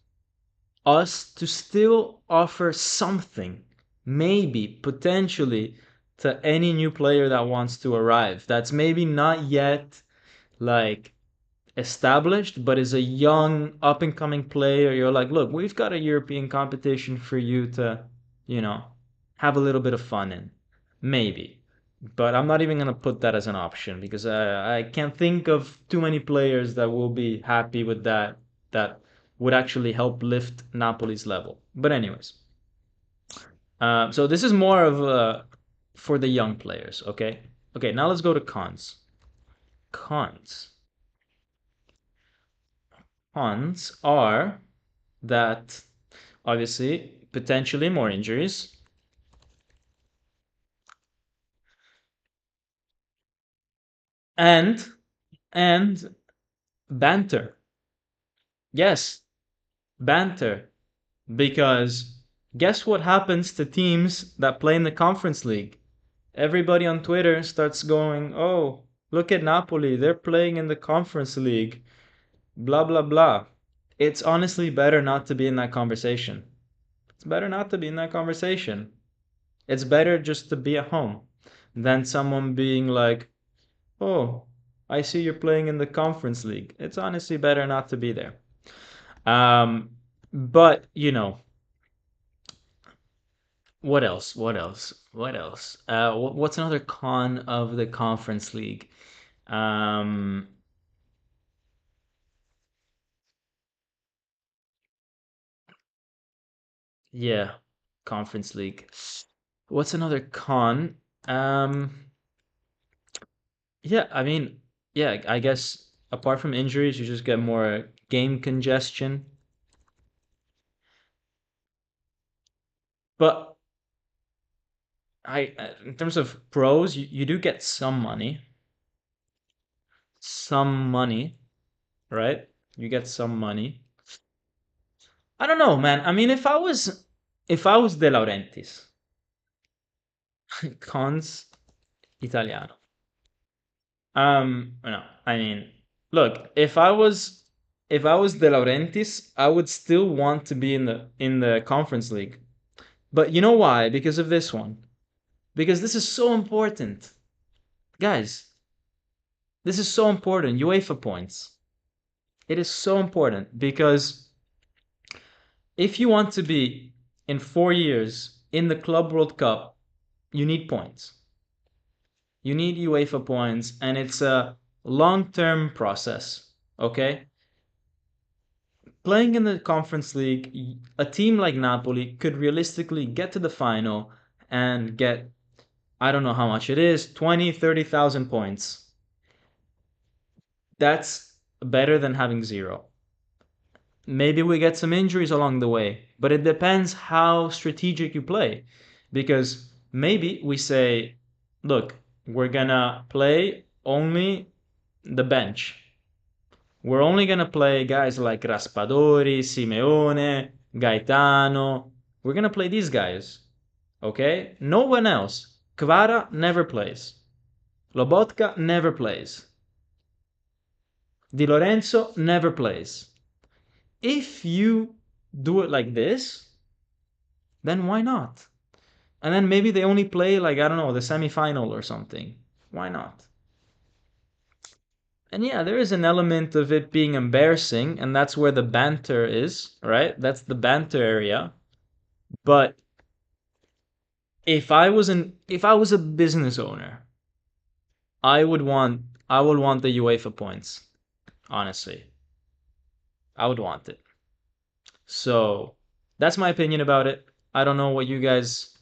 us to still offer something, maybe potentially, to any new player that wants to arrive, that's maybe not yet like established but is a young up and coming player. You're like, look, we've got a European competition for you to you know have a little bit of fun in, maybe. But I'm not even going to put that as an option because I can't think of too many players that will be happy with that would actually help lift Napoli's level. But anyways, so this is more of for the young players. Okay. Okay. Now let's go to cons. Cons. Cons are that obviously potentially more injuries and and banter. Yes, banter. Because guess what happens to teams that play in the Conference League? Everybody on Twitter starts going, "Oh, look at Napoli, they're playing in the Conference League." Blah blah blah. It's honestly better not to be in that conversation. It's better not to be in that conversation. It's better just to be at home than someone being like, "Oh, I see you're playing in the Conference League." It's honestly better not to be there. Um, but what else? What else? What else? What's another con of the Conference League? Um, yeah, Conference League. What's another con? Um, yeah, I mean, yeah, I guess apart from injuries, you just get more game congestion. But in terms of pros, you do get some money, right? You get some money. I don't know, man. I mean, if I was De Laurentiis, cons Italiano. No, I mean, look, if I was De Laurentiis, I would still want to be in the Conference League. But you know why? Because of this one. Because this is so important. Guys, this is so important. UEFA points. It is so important because if you want to be in 4 years in the Club World Cup, you need points. You need UEFA points, and it's a long-term process. Okay, playing in the Conference League, a team like Napoli could realistically get to the final and get, I don't know how much it is, 20, 30,000 points. That's better than having zero. Maybe we get some injuries along the way, but it depends how strategic you play. Because maybe we say, look, we're gonna play only the bench. We're only gonna play guys like Raspadori, Simeone, Gaetano. We're gonna play these guys. Okay? No one else. Kvara never plays. Lobotka never plays. Di Lorenzo never plays. If you do it like this, then why not? And then maybe they only play like, I don't know, the semifinal or something. Why not? And yeah, there is an element of it being embarrassing, and that's where the banter is, right? That's the banter area. But if I was a business owner, I would want the UEFA points, honestly. I would want it. So that's my opinion about it. I don't know what you guys,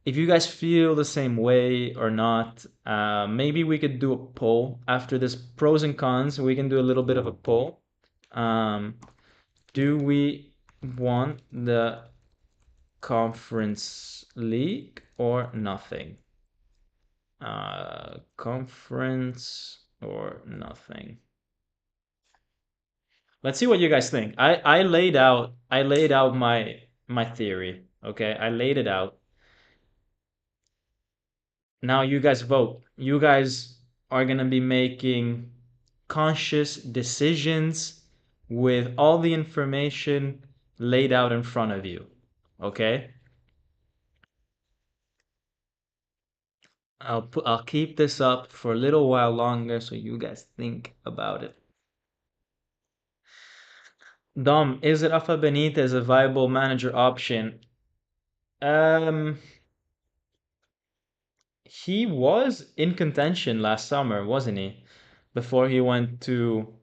if you guys feel the same way or not. Maybe we could do a poll after this pros and cons. We can do a little bit of a poll. Um, do we want the Conference League or nothing? Conference or nothing. Let's see what you guys think. I laid out my theory. Okay, I laid it out. Now you guys vote. You guys are gonna be making conscious decisions with all the information laid out in front of you. Okay? I'll keep this up for a little while longer so you guys think about it. Dom, is Rafa Benitez a viable manager option? Um, he was in contention last summer, wasn't he? Before he went to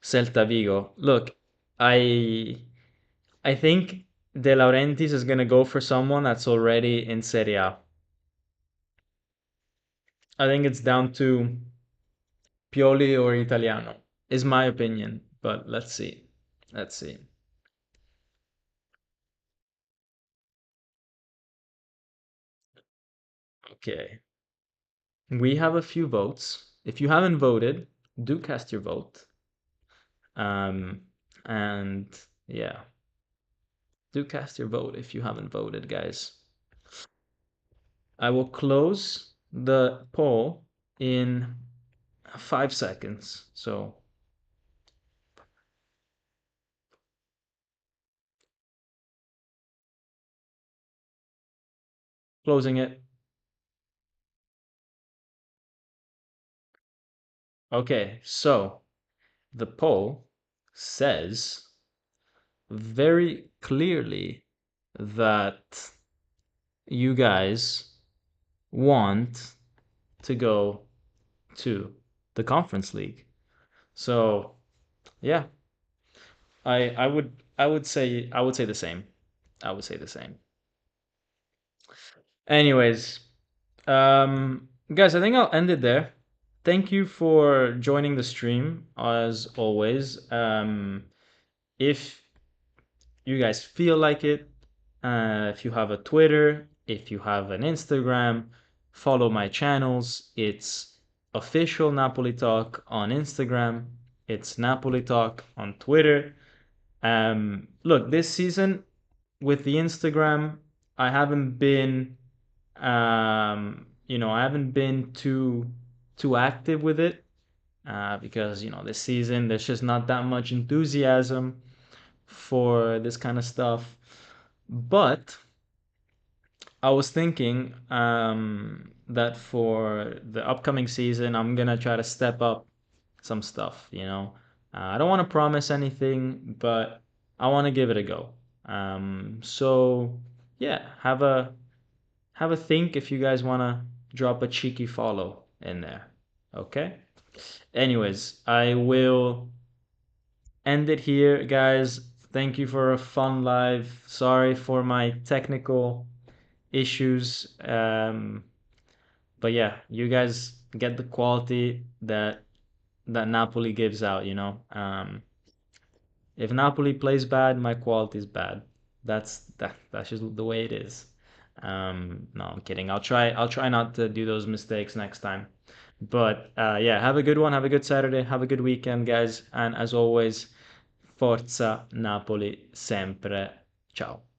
Celta Vigo. Look, I I think De Laurentiis is gonna go for someone that's already in Serie A. I think it's down to Pioli or Italiano, is my opinion. But let's see. Let's see. Okay. We have a few votes. If you haven't voted, do cast your vote. Um, and yeah, do cast your vote if you haven't voted, guys. I will close the poll in 5 seconds. So closing it. Okay, so the poll says very clearly that you guys want to go to the Conference League. So yeah, I would say the same. I would say the same. Anyways, guys, I think I'll end it there. Thank you for joining the stream as always. If you guys feel like it, if you have a Twitter, if you have an Instagram, follow my channels. It's official Napoli Talk on Instagram. It's Napoli Talk on Twitter. Look, this season with the Instagram, I haven't been, I haven't been too active with it because this season there's just not that much enthusiasm for this kind of stuff. But I was thinking that for the upcoming season, I'm gonna try to step up some stuff. I don't want to promise anything, but I want to give it a go. So yeah, have a think if you guys want to drop a cheeky follow in there. Okay. Anyways, I will end it here, guys. Thank you for a fun live. Sorry for my technical issues. But yeah, you guys get the quality that Napoli gives out. If Napoli plays bad, my quality is bad. That's just the way it is. No, I'm kidding. I'll try not to do those mistakes next time. But yeah, have a good one. Have a good Saturday. Have a good weekend, guys. And as always, Forza Napoli sempre. Ciao.